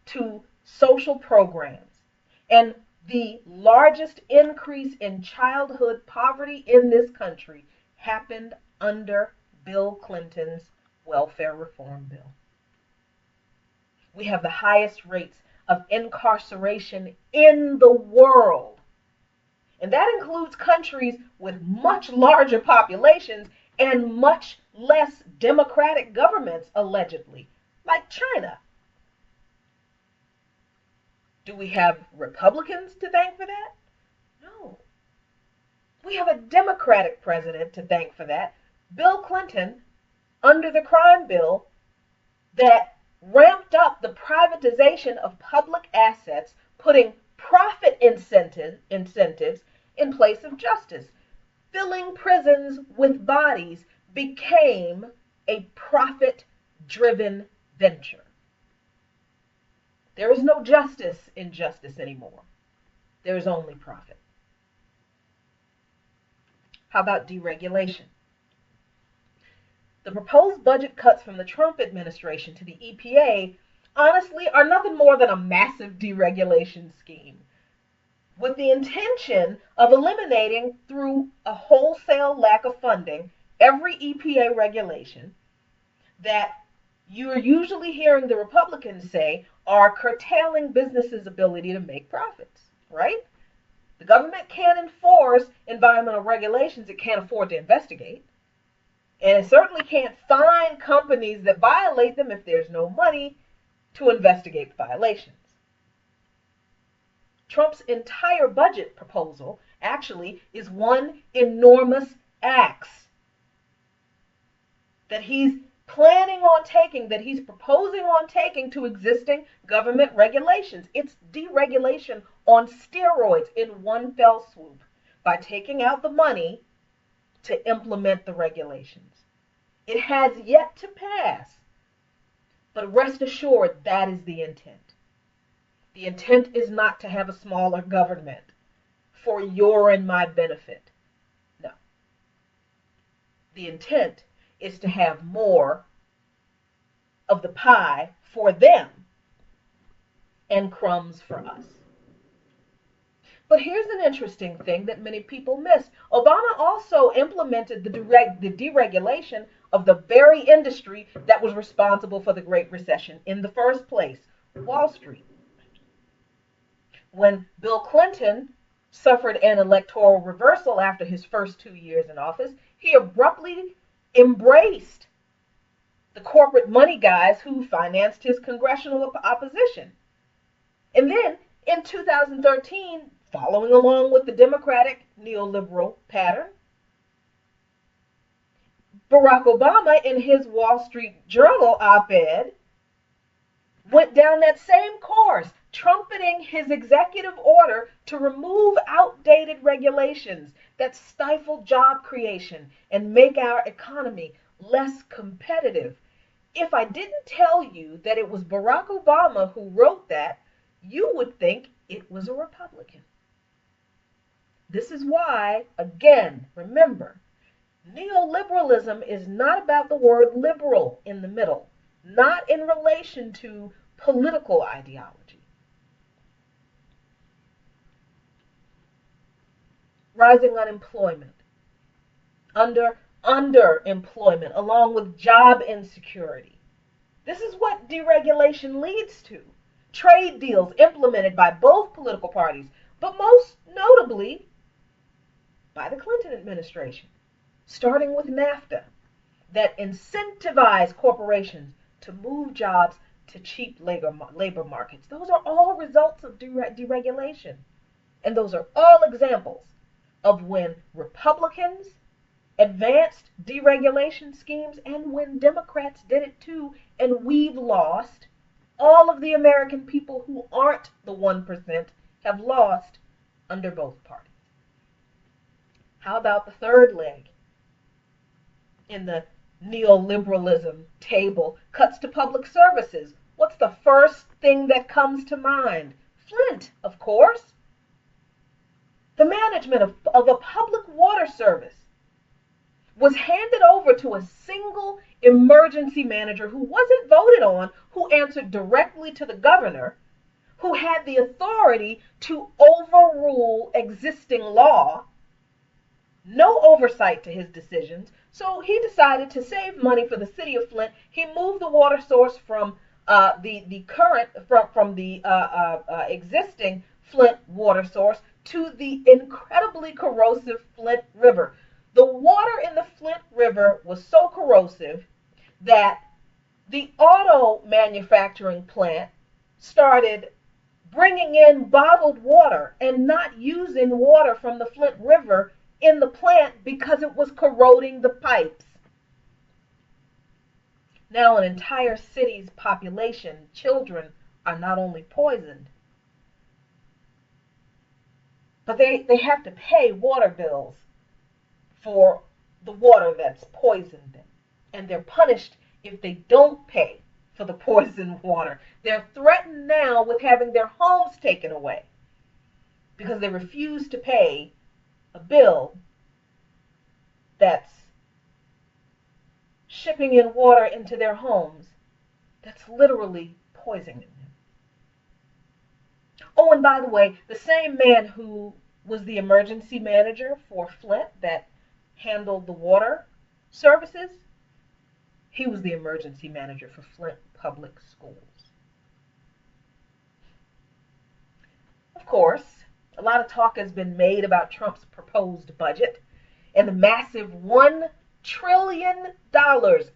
to social programs, and the largest increase in childhood poverty in this country happened under Bill Clinton's welfare reform bill. We have the highest rates of incarceration in the world. And that includes countries with much larger populations and much less democratic governments, allegedly, like China. Do we have Republicans to thank for that? No. We have a Democratic president to thank for that, Bill Clinton, under the crime bill that ramped up the privatization of public assets, putting profit incentives in place of justice. Filling prisons with bodies became a profit-driven venture. There is no justice in justice anymore. There is only profit. How about deregulation? The proposed budget cuts from the Trump administration to the EPA honestly are nothing more than a massive deregulation scheme, with the intention of eliminating, through a wholesale lack of funding, every EPA regulation that you're usually hearing the Republicans say are curtailing businesses' ability to make profits, right? The government can't enforce environmental regulations it can't afford to investigate. And it certainly can't fine companies that violate them if there's no money to investigate violations. Trump's entire budget proposal actually is one enormous axe that he's planning on taking, that he's proposing on taking to existing government regulations. It's deregulation on steroids in one fell swoop by taking out the money to implement the regulations. It has yet to pass, but rest assured that is the intent. The intent is not to have a smaller government for your and my benefit. No. The intent is to have more of the pie for them and crumbs for us. But here's an interesting thing that many people miss. Obama also implemented the deregulation of the very industry that was responsible for the Great Recession in the first place, Wall Street. When Bill Clinton suffered an electoral reversal after his first 2 years in office, he abruptly embraced the corporate money guys who financed his congressional opposition. And then in 2013, following along with the Democratic neoliberal pattern, Barack Obama, in his Wall Street Journal op-ed, went down that same course, trumpeting his executive order to remove outdated regulations that stifle job creation and make our economy less competitive. If I didn't tell you that it was Barack Obama who wrote that, you would think it was a Republican. This is why, again, remember, neoliberalism is not about the word liberal in the middle, not in relation to political ideology. Rising unemployment, underemployment, along with job insecurity. This is what deregulation leads to. Trade deals implemented by both political parties, but most notably by the Clinton administration, starting with NAFTA, that incentivized corporations to move jobs to cheap labor markets. Those are all results of deregulation. And those are all examples of when Republicans advanced deregulation schemes and when Democrats did it too, and we've lost. All of the American people who aren't the 1% have lost under both parties. How about the third leg in the neoliberalism table? Cuts to public services. What's the first thing that comes to mind? Flint, of course. The management of a public water service was handed over to a single emergency manager who wasn't voted on, who answered directly to the governor, who had the authority to overrule existing law. No oversight to his decisions. So he decided to save money for the city of Flint. He moved the water source from the existing Flint water source to the incredibly corrosive Flint River. The water in the Flint River was so corrosive that the auto manufacturing plant started bringing in bottled water and not using water from the Flint River in the plant because it was corroding the pipes. Now an entire city's population, children, are not only poisoned, but they have to pay water bills for the water that's poisoned them. And they're punished if they don't pay for the poisoned water. They're threatened now with having their homes taken away because they refuse to pay a bill that's shipping in water into their homes that's literally poisoning them. Oh, and by the way, the same man who was the emergency manager for Flint that handled the water services, he was the emergency manager for Flint Public Schools. Of course, a lot of talk has been made about Trump's proposed budget and the massive $1 trillion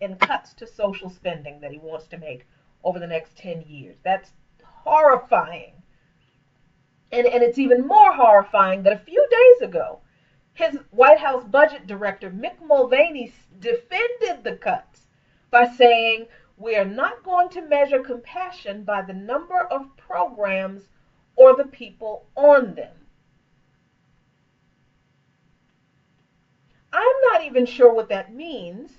in cuts to social spending that he wants to make over the next 10 years. That's horrifying. And it's even more horrifying that a few days ago, his White House budget director, Mick Mulvaney, defended the cuts by saying, "We are not going to measure compassion by the number of programs or the people on them." I'm not even sure what that means,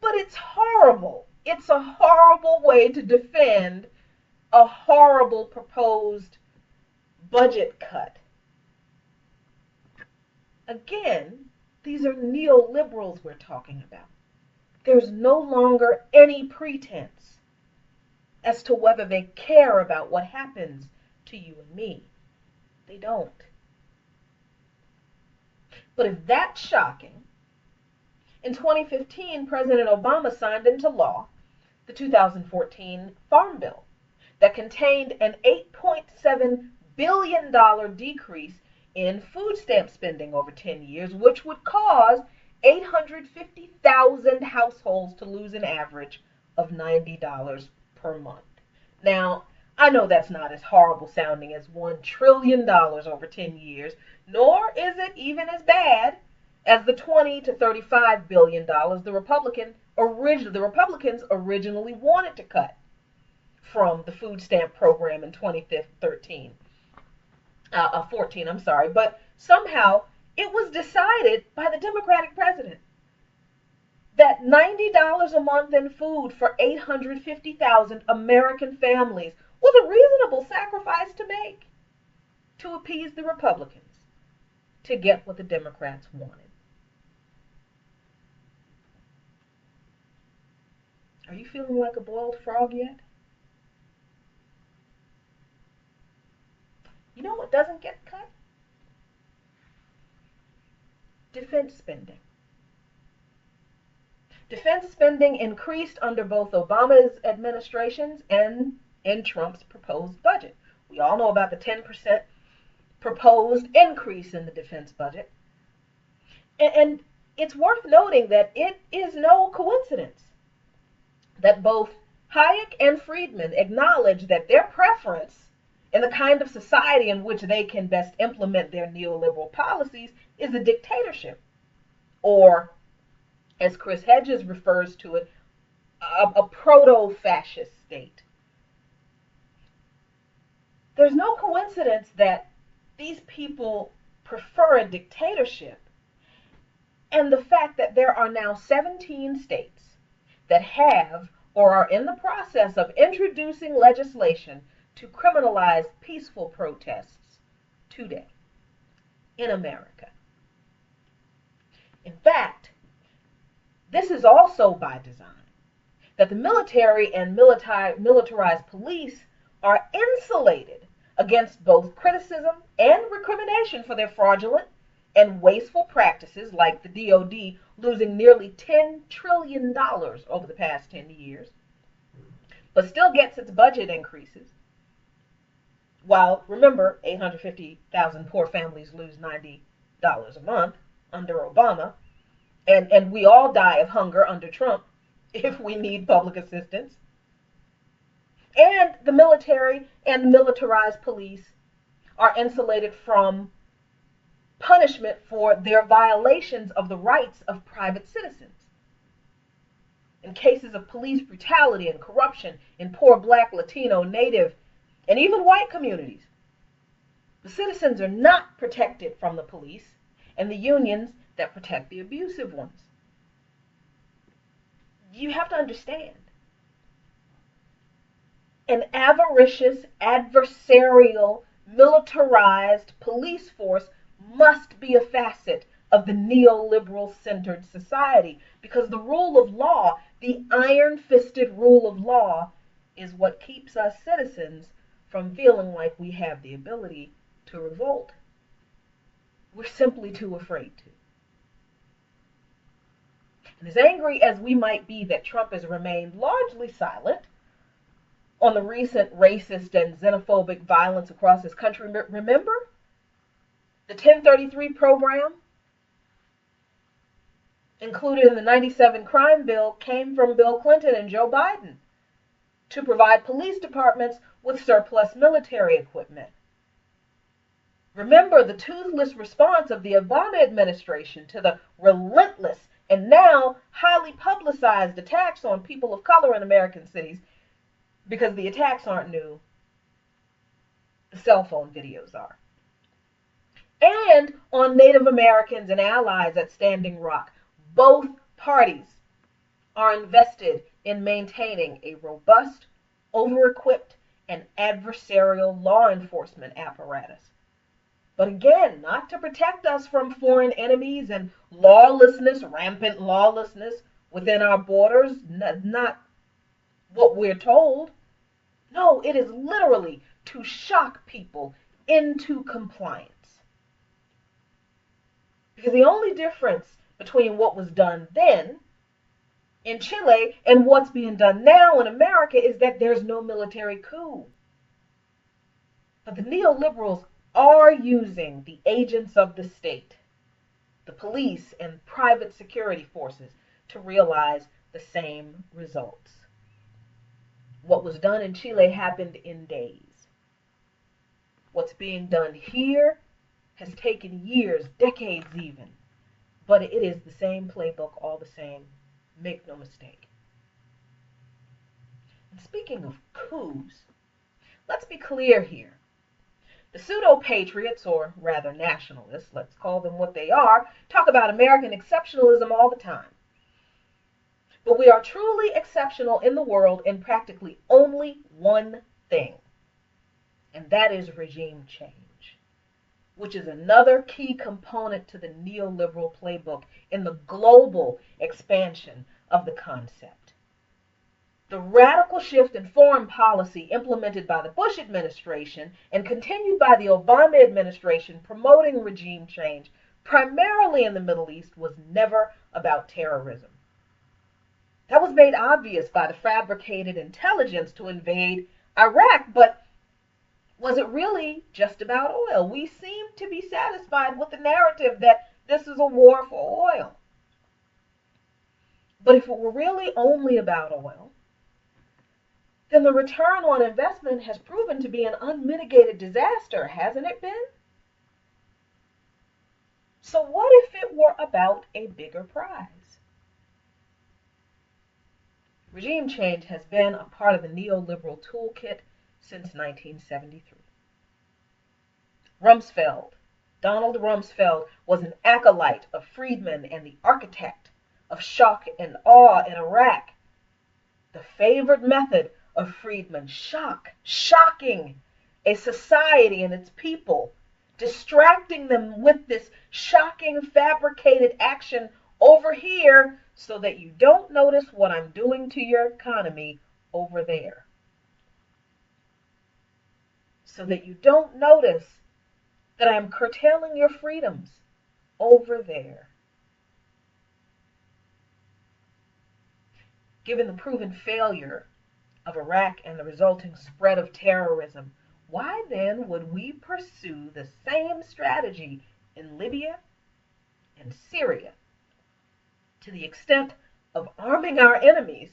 but it's horrible. It's a horrible way to defend a horrible proposed budget cut. Again, these are neoliberals we're talking about. There's no longer any pretense as to whether they care about what happens to you and me. They don't. But if that's shocking, in 2015, President Obama signed into law the 2014 Farm Bill that contained an $8.7 billion decrease in food stamp spending over 10 years, which would cause 850,000 households to lose an average of $90 per month. Now, I know that's not as horrible sounding as $1 trillion over 10 years, nor is it even as bad as the $20 to $35 billion the Republicans originally wanted to cut from the food stamp program in 2014. But somehow it was decided by the Democratic president that $90 a month in food for 850,000 American families was a reasonable sacrifice to make to appease the Republicans, to get what the Democrats wanted. Are you feeling like a boiled frog yet? You know what doesn't get cut? Defense spending. Defense spending increased under both Obama's administrations and in Trump's proposed budget. We all know about the 10% proposed increase in the defense budget. And it's worth noting that it is no coincidence that both Hayek and Friedman acknowledge that their preference in the kind of society in which they can best implement their neoliberal policies is a dictatorship, or, as Chris Hedges refers to it, a proto-fascist state. There's no coincidence that these people prefer a dictatorship, and the fact that there are now 17 states that have or are in the process of introducing legislation to criminalize peaceful protests today in America. In fact, this is also by design, that the military and militarized police are insulated against both criticism and recrimination for their fraudulent and wasteful practices, like the DoD losing nearly $10 trillion over the past 10 years, but still gets its budget increases. While, remember, 850,000 poor families lose $90 a month under Obama, and we all die of hunger under Trump if we need public assistance. And the military and militarized police are insulated from punishment for their violations of the rights of private citizens. In cases of police brutality and corruption in poor Black, Latino, Native, and even white communities, the citizens are not protected from the police and the unions that protect the abusive ones. You have to understand, an avaricious, adversarial, militarized police force must be a facet of the neoliberal-centered society, because the rule of law, the iron-fisted rule of law, is what keeps us citizens from feeling like we have the ability to revolt. We're simply too afraid to. And as angry as we might be that Trump has remained largely silent on the recent racist and xenophobic violence across his country, remember? The 1033 program, included in the 97 crime bill, came from Bill Clinton and Joe Biden to provide police departments with surplus military equipment. Remember the toothless response of the Obama administration to the relentless and now highly publicized attacks on people of color in American cities, because the attacks aren't new. The cell phone videos are. And on Native Americans and allies at Standing Rock. Both parties are invested in maintaining a robust, over-equipped, and adversarial law enforcement apparatus. But again, not to protect us from foreign enemies and lawlessness, rampant lawlessness within our borders, not what we're told. No, it is literally to shock people into compliance. Because the only difference between what was done then in Chile and what's being done now in America is that there's no military coup. But the neoliberals are using the agents of the state, the police and private security forces, to realize the same results. What was done in Chile happened in days. What's being done here has taken years, decades even, but it is the same playbook all the same. Make no mistake. And speaking of coups, let's be clear here. The pseudo-patriots, or rather nationalists, let's call them what they are, talk about American exceptionalism all the time. But we are truly exceptional in the world in practically only one thing, and that is regime change, which is another key component to the neoliberal playbook in the global expansion of the concept. The radical shift in foreign policy implemented by the Bush administration and continued by the Obama administration promoting regime change, primarily in the Middle East, was never about terrorism. That was made obvious by the fabricated intelligence to invade Iraq, but was it really just about oil? We seem to be satisfied with the narrative that this is a war for oil. But if it were really only about oil, then the return on investment has proven to be an unmitigated disaster, hasn't it been? So what if it were about a bigger prize? Regime change has been a part of the neoliberal toolkit since 1973. Donald Rumsfeld, was an acolyte of Friedman and the architect of shock and awe in Iraq. The favored method of Friedman, shocking a society and its people, distracting them with this shocking fabricated action over here so that you don't notice what I'm doing to your economy over there. So that you don't notice that I'm curtailing your freedoms over there. Given the proven failure of Iraq and the resulting spread of terrorism, why then would we pursue the same strategy in Libya and Syria to the extent of arming our enemies,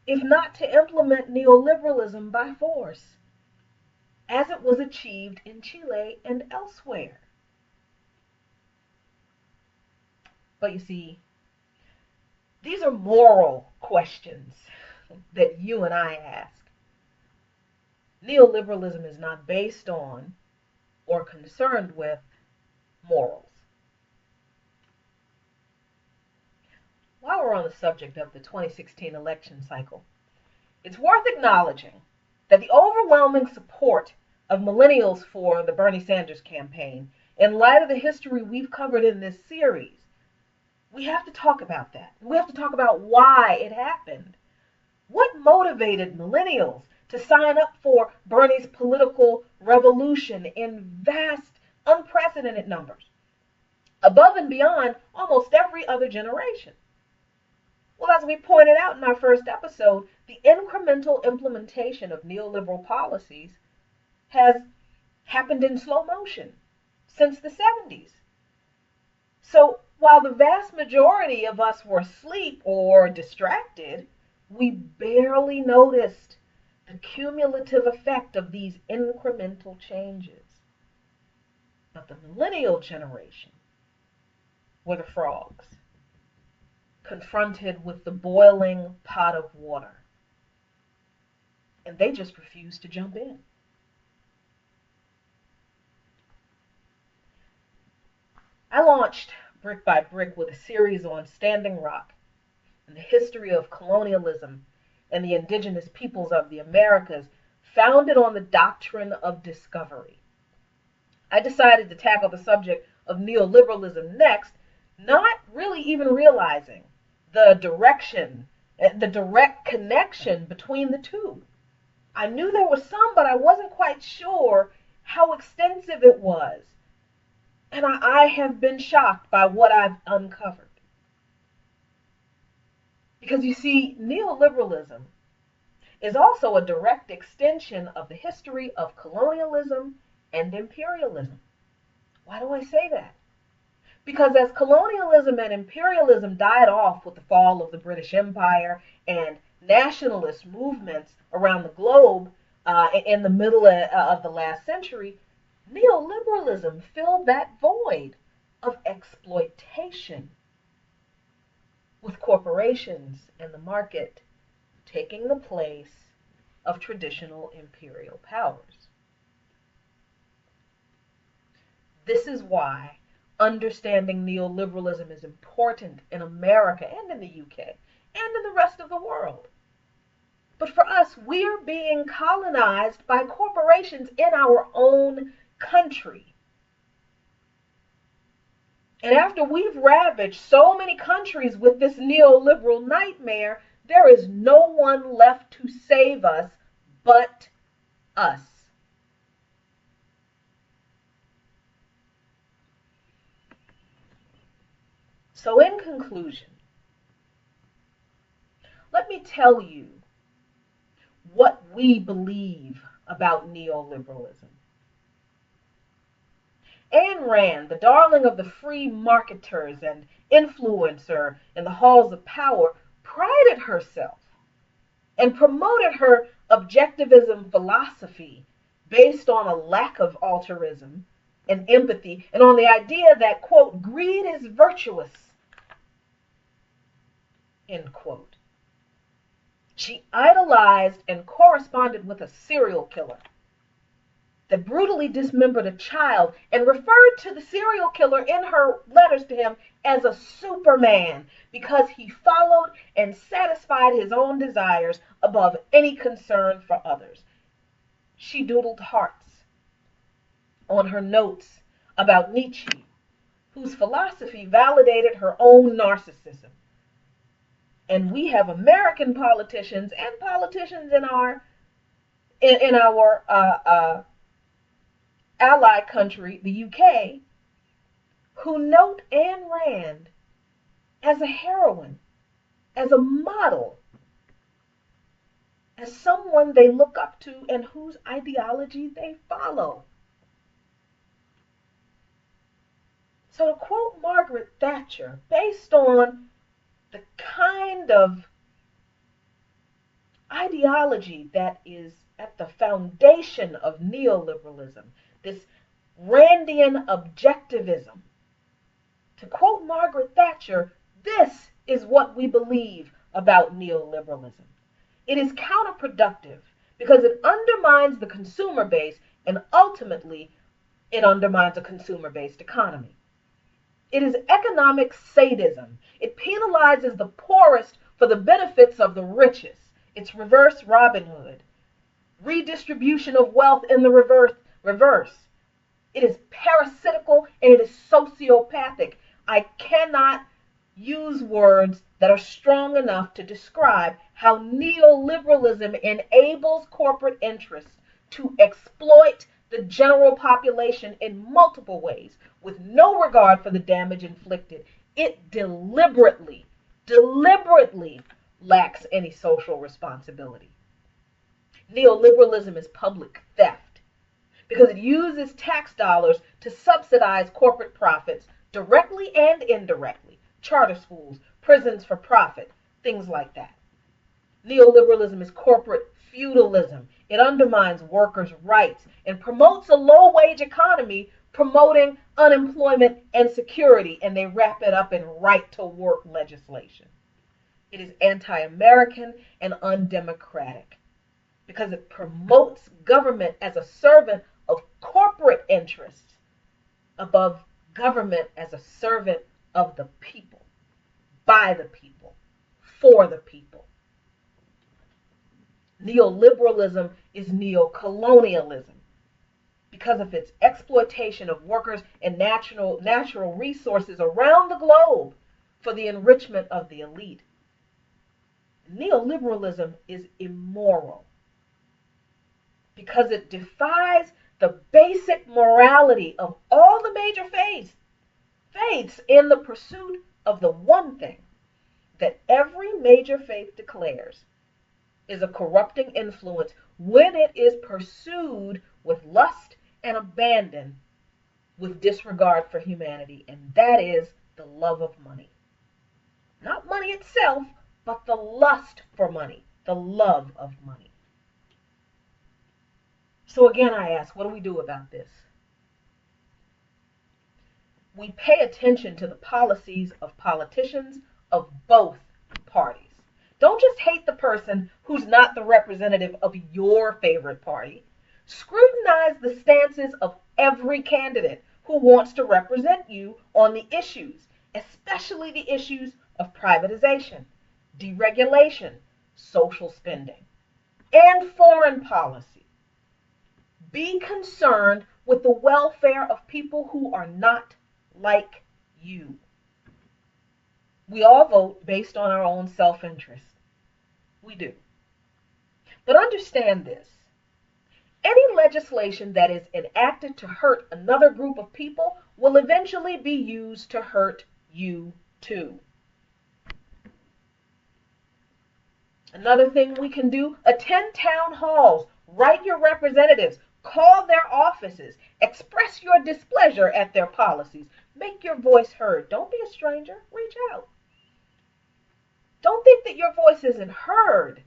if not to implement neoliberalism by force, as it was achieved in Chile and elsewhere? But you see, these are moral questions that you and I ask. Neoliberalism is not based on or concerned with morals. While we're on the subject of the 2016 election cycle, it's worth acknowledging that the overwhelming support of millennials for the Bernie Sanders campaign, in light of the history we've covered in this series, we have to talk about that. We have to talk about why it happened. What motivated millennials to sign up for Bernie's political revolution in vast, unprecedented numbers, above and beyond almost every other generation? Well, as we pointed out in our first episode, the incremental implementation of neoliberal policies has happened in slow motion since the 70s. So while the vast majority of us were asleep or distracted, we barely noticed the cumulative effect of these incremental changes. But the millennial generation were the frogs, confronted with the boiling pot of water, and they just refused to jump in. I launched Brick by Brick with a series on Standing Rock and the history of colonialism and the indigenous peoples of the Americas, founded on the doctrine of discovery. I decided to tackle the subject of neoliberalism next, not really even realizing the direct connection between the two. I knew there was some, but I wasn't quite sure how extensive it was. And I have been shocked by what I've uncovered. Because you see, neoliberalism is also a direct extension of the history of colonialism and imperialism. Why do I say that? Because as colonialism and imperialism died off with the fall of the British Empire and nationalist movements around the globe in the middle of the last century, neoliberalism filled that void of exploitation, with corporations and the market taking the place of traditional imperial powers. This is why understanding neoliberalism is important in America and in the UK and in the rest of the world. But for us, we're being colonized by corporations in our own country. And after we've ravaged so many countries with this neoliberal nightmare, there is no one left to save us but us. So in conclusion, let me tell you what we believe about neoliberalism. Ayn Rand, the darling of the free marketers and influencer in the halls of power, prided herself and promoted her objectivism philosophy based on a lack of altruism and empathy, and on the idea that, quote, greed is virtuous, end quote. She idolized and corresponded with a serial killer that brutally dismembered a child and referred to the serial killer in her letters to him as a Superman because he followed and satisfied his own desires above any concern for others. She doodled hearts on her notes about Nietzsche, whose philosophy validated her own narcissism. And we have American politicians and politicians in our ally country, the UK, who note Ayn Rand as a heroine, as a model, as someone they look up to and whose ideology they follow. So to quote Margaret Thatcher, based on the kind of ideology that is at the foundation of neoliberalism, this Randian objectivism, to quote Margaret Thatcher, this is what we believe about neoliberalism. It is counterproductive because it undermines the consumer base and ultimately it undermines a consumer-based economy. It is economic sadism. It penalizes the poorest for the benefits of the richest. It's reverse Robin Hood. Redistribution of wealth in the reverse. It is parasitical and it is sociopathic. I cannot use words that are strong enough to describe how neoliberalism enables corporate interests to exploit the general population in multiple ways with no regard for the damage inflicted. It deliberately lacks any social responsibility. Neoliberalism is public theft because it uses tax dollars to subsidize corporate profits directly and indirectly. Charter schools, prisons for profit, things like that. Neoliberalism is corporate feudalism. It undermines workers' rights and promotes a low-wage economy, promoting unemployment and security, and they wrap it up in right-to-work legislation. It is anti-American and undemocratic because it promotes government as a servant of corporate interests above government as a servant of the people, by the people, for the people. Neoliberalism is neocolonialism because of its exploitation of workers and natural resources around the globe for the enrichment of the elite. Neoliberalism is immoral because it defies the basic morality of all the major faiths in the pursuit of the one thing that every major faith declares is a corrupting influence when it is pursued with lust and abandon with disregard for humanity, and that is the love of money. Not money itself, but the lust for money, the love of money. So again, I ask, what do we do about this? We pay attention to the policies of politicians of both parties. Don't just hate the person who's not the representative of your favorite party. Scrutinize the stances of every candidate who wants to represent you on the issues, especially the issues of privatization, deregulation, social spending, and foreign policy. Be concerned with the welfare of people who are not like you. We all vote based on our own self-interest. We do. But understand this. Any legislation that is enacted to hurt another group of people will eventually be used to hurt you too. Another thing we can do, attend town halls, write your representatives, call their offices, express your displeasure at their policies, make your voice heard. Don't be a stranger, reach out. Don't think that your voice isn't heard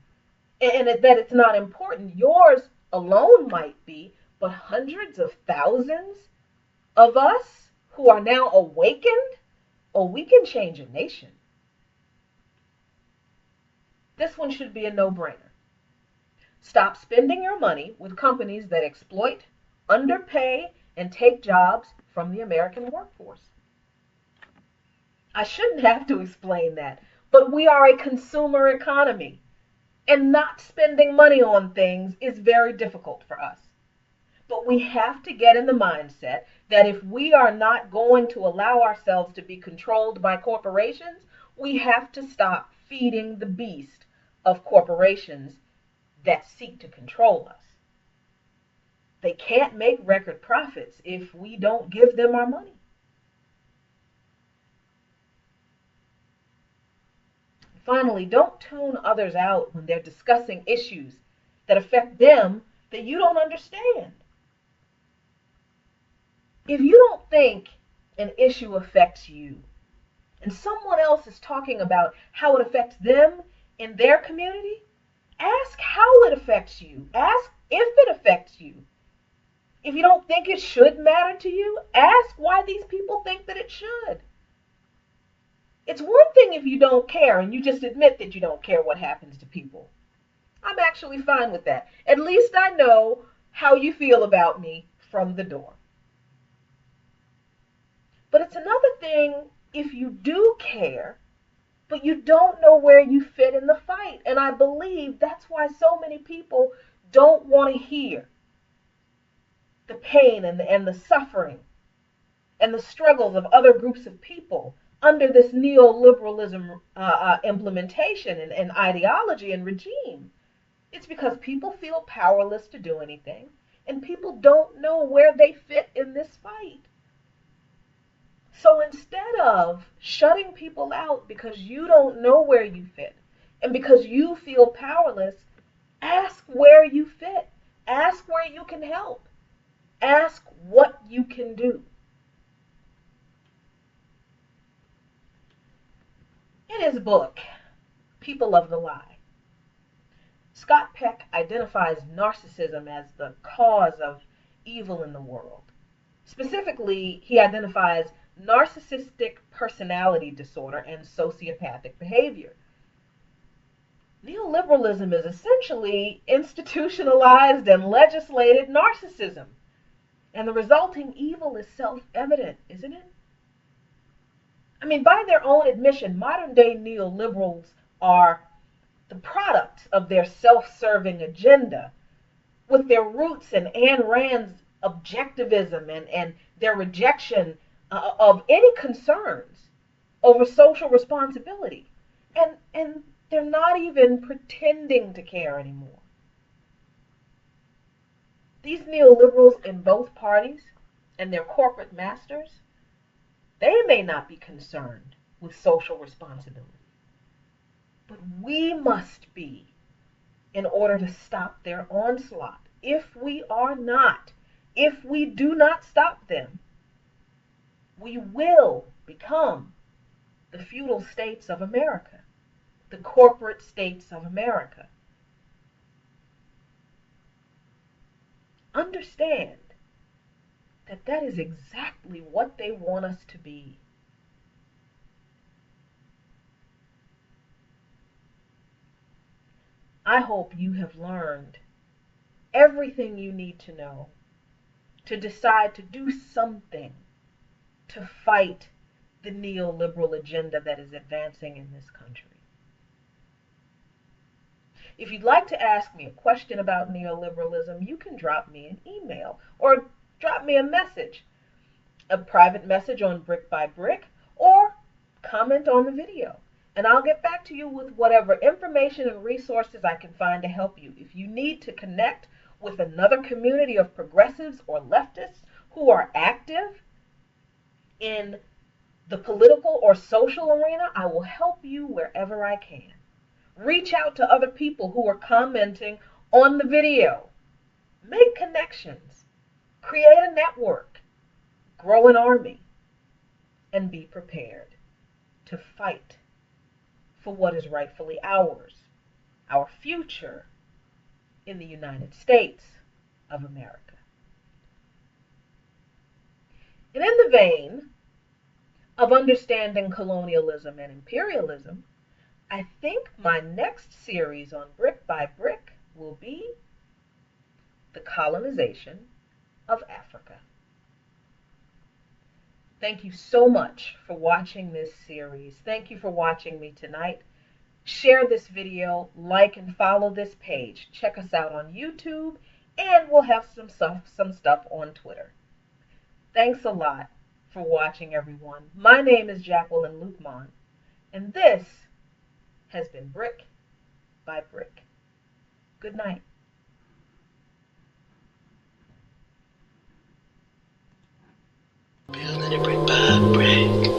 and that it's not important. Yours alone might be, but hundreds of thousands of us who are now awakened, oh, we can change a nation. This one should be a no-brainer. Stop spending your money with companies that exploit, underpay, and take jobs from the American workforce. I shouldn't have to explain that, but we are a consumer economy, and not spending money on things is very difficult for us. But we have to get in the mindset that if we are not going to allow ourselves to be controlled by corporations, we have to stop feeding the beast of corporations that seek to control us. They can't make record profits if we don't give them our money. Finally, don't tune others out when they're discussing issues that affect them that you don't understand. If you don't think an issue affects you, and someone else is talking about how it affects them in their community, ask how it affects you. Ask if it affects you. If you don't think it should matter to you, ask why these people think that it should. It's one thing if you don't care and you just admit that you don't care what happens to people. I'm actually fine with that. At least I know how you feel about me from the door. But it's another thing if you do care, but you don't know where you fit in the fight. And I believe that's why so many people don't want to hear the pain and the suffering and the struggles of other groups of people under this neoliberalism implementation and ideology and regime. It's because people feel powerless to do anything, and people don't know where they fit in this fight. So instead of shutting people out because you don't know where you fit and because you feel powerless, ask where you fit. Ask where you can help. Ask what you can do. In his book, People of the Lie, Scott Peck identifies narcissism as the cause of evil in the world. Specifically, he identifies narcissistic personality disorder and sociopathic behavior. Neoliberalism is essentially institutionalized and legislated narcissism, and the resulting evil is self-evident, isn't it? I mean, by their own admission, modern-day neoliberals are the products of their self-serving agenda, with their roots in Ayn Rand's objectivism and their rejection of any concerns over social responsibility. And they're not even pretending to care anymore. These neoliberals in both parties and their corporate masters, they may not be concerned with social responsibility, but we must be, in order to stop their onslaught. If we do not stop them, we will become the feudal states of America, the corporate states of America. Understand that that is exactly what they want us to be. I hope you have learned everything you need to know to decide to do something to fight the neoliberal agenda that is advancing in this country. If you'd like to ask me a question about neoliberalism, you can drop me an email or drop me a message, a private message on Brick by Brick, or comment on the video. And I'll get back to you with whatever information and resources I can find to help you. If you need to connect with another community of progressives or leftists who are active in the political or social arena, I will help you wherever I can. Reach out to other people who are commenting on the video. Make connections. Create a network. Grow an army. And be prepared to fight for what is rightfully ours, our future in the United States of America. And in the vein of understanding colonialism and imperialism, I think my next series on Brick by Brick will be the colonization of Africa. Thank you so much for watching this series. Thank you for watching me tonight. Share this video, like and follow this page. Check us out on YouTube, and we'll have some stuff on Twitter. Thanks a lot for watching, everyone. My name is Jacqueline Luqman, and this has been Brick by Brick. Good night. Building it brick by brick.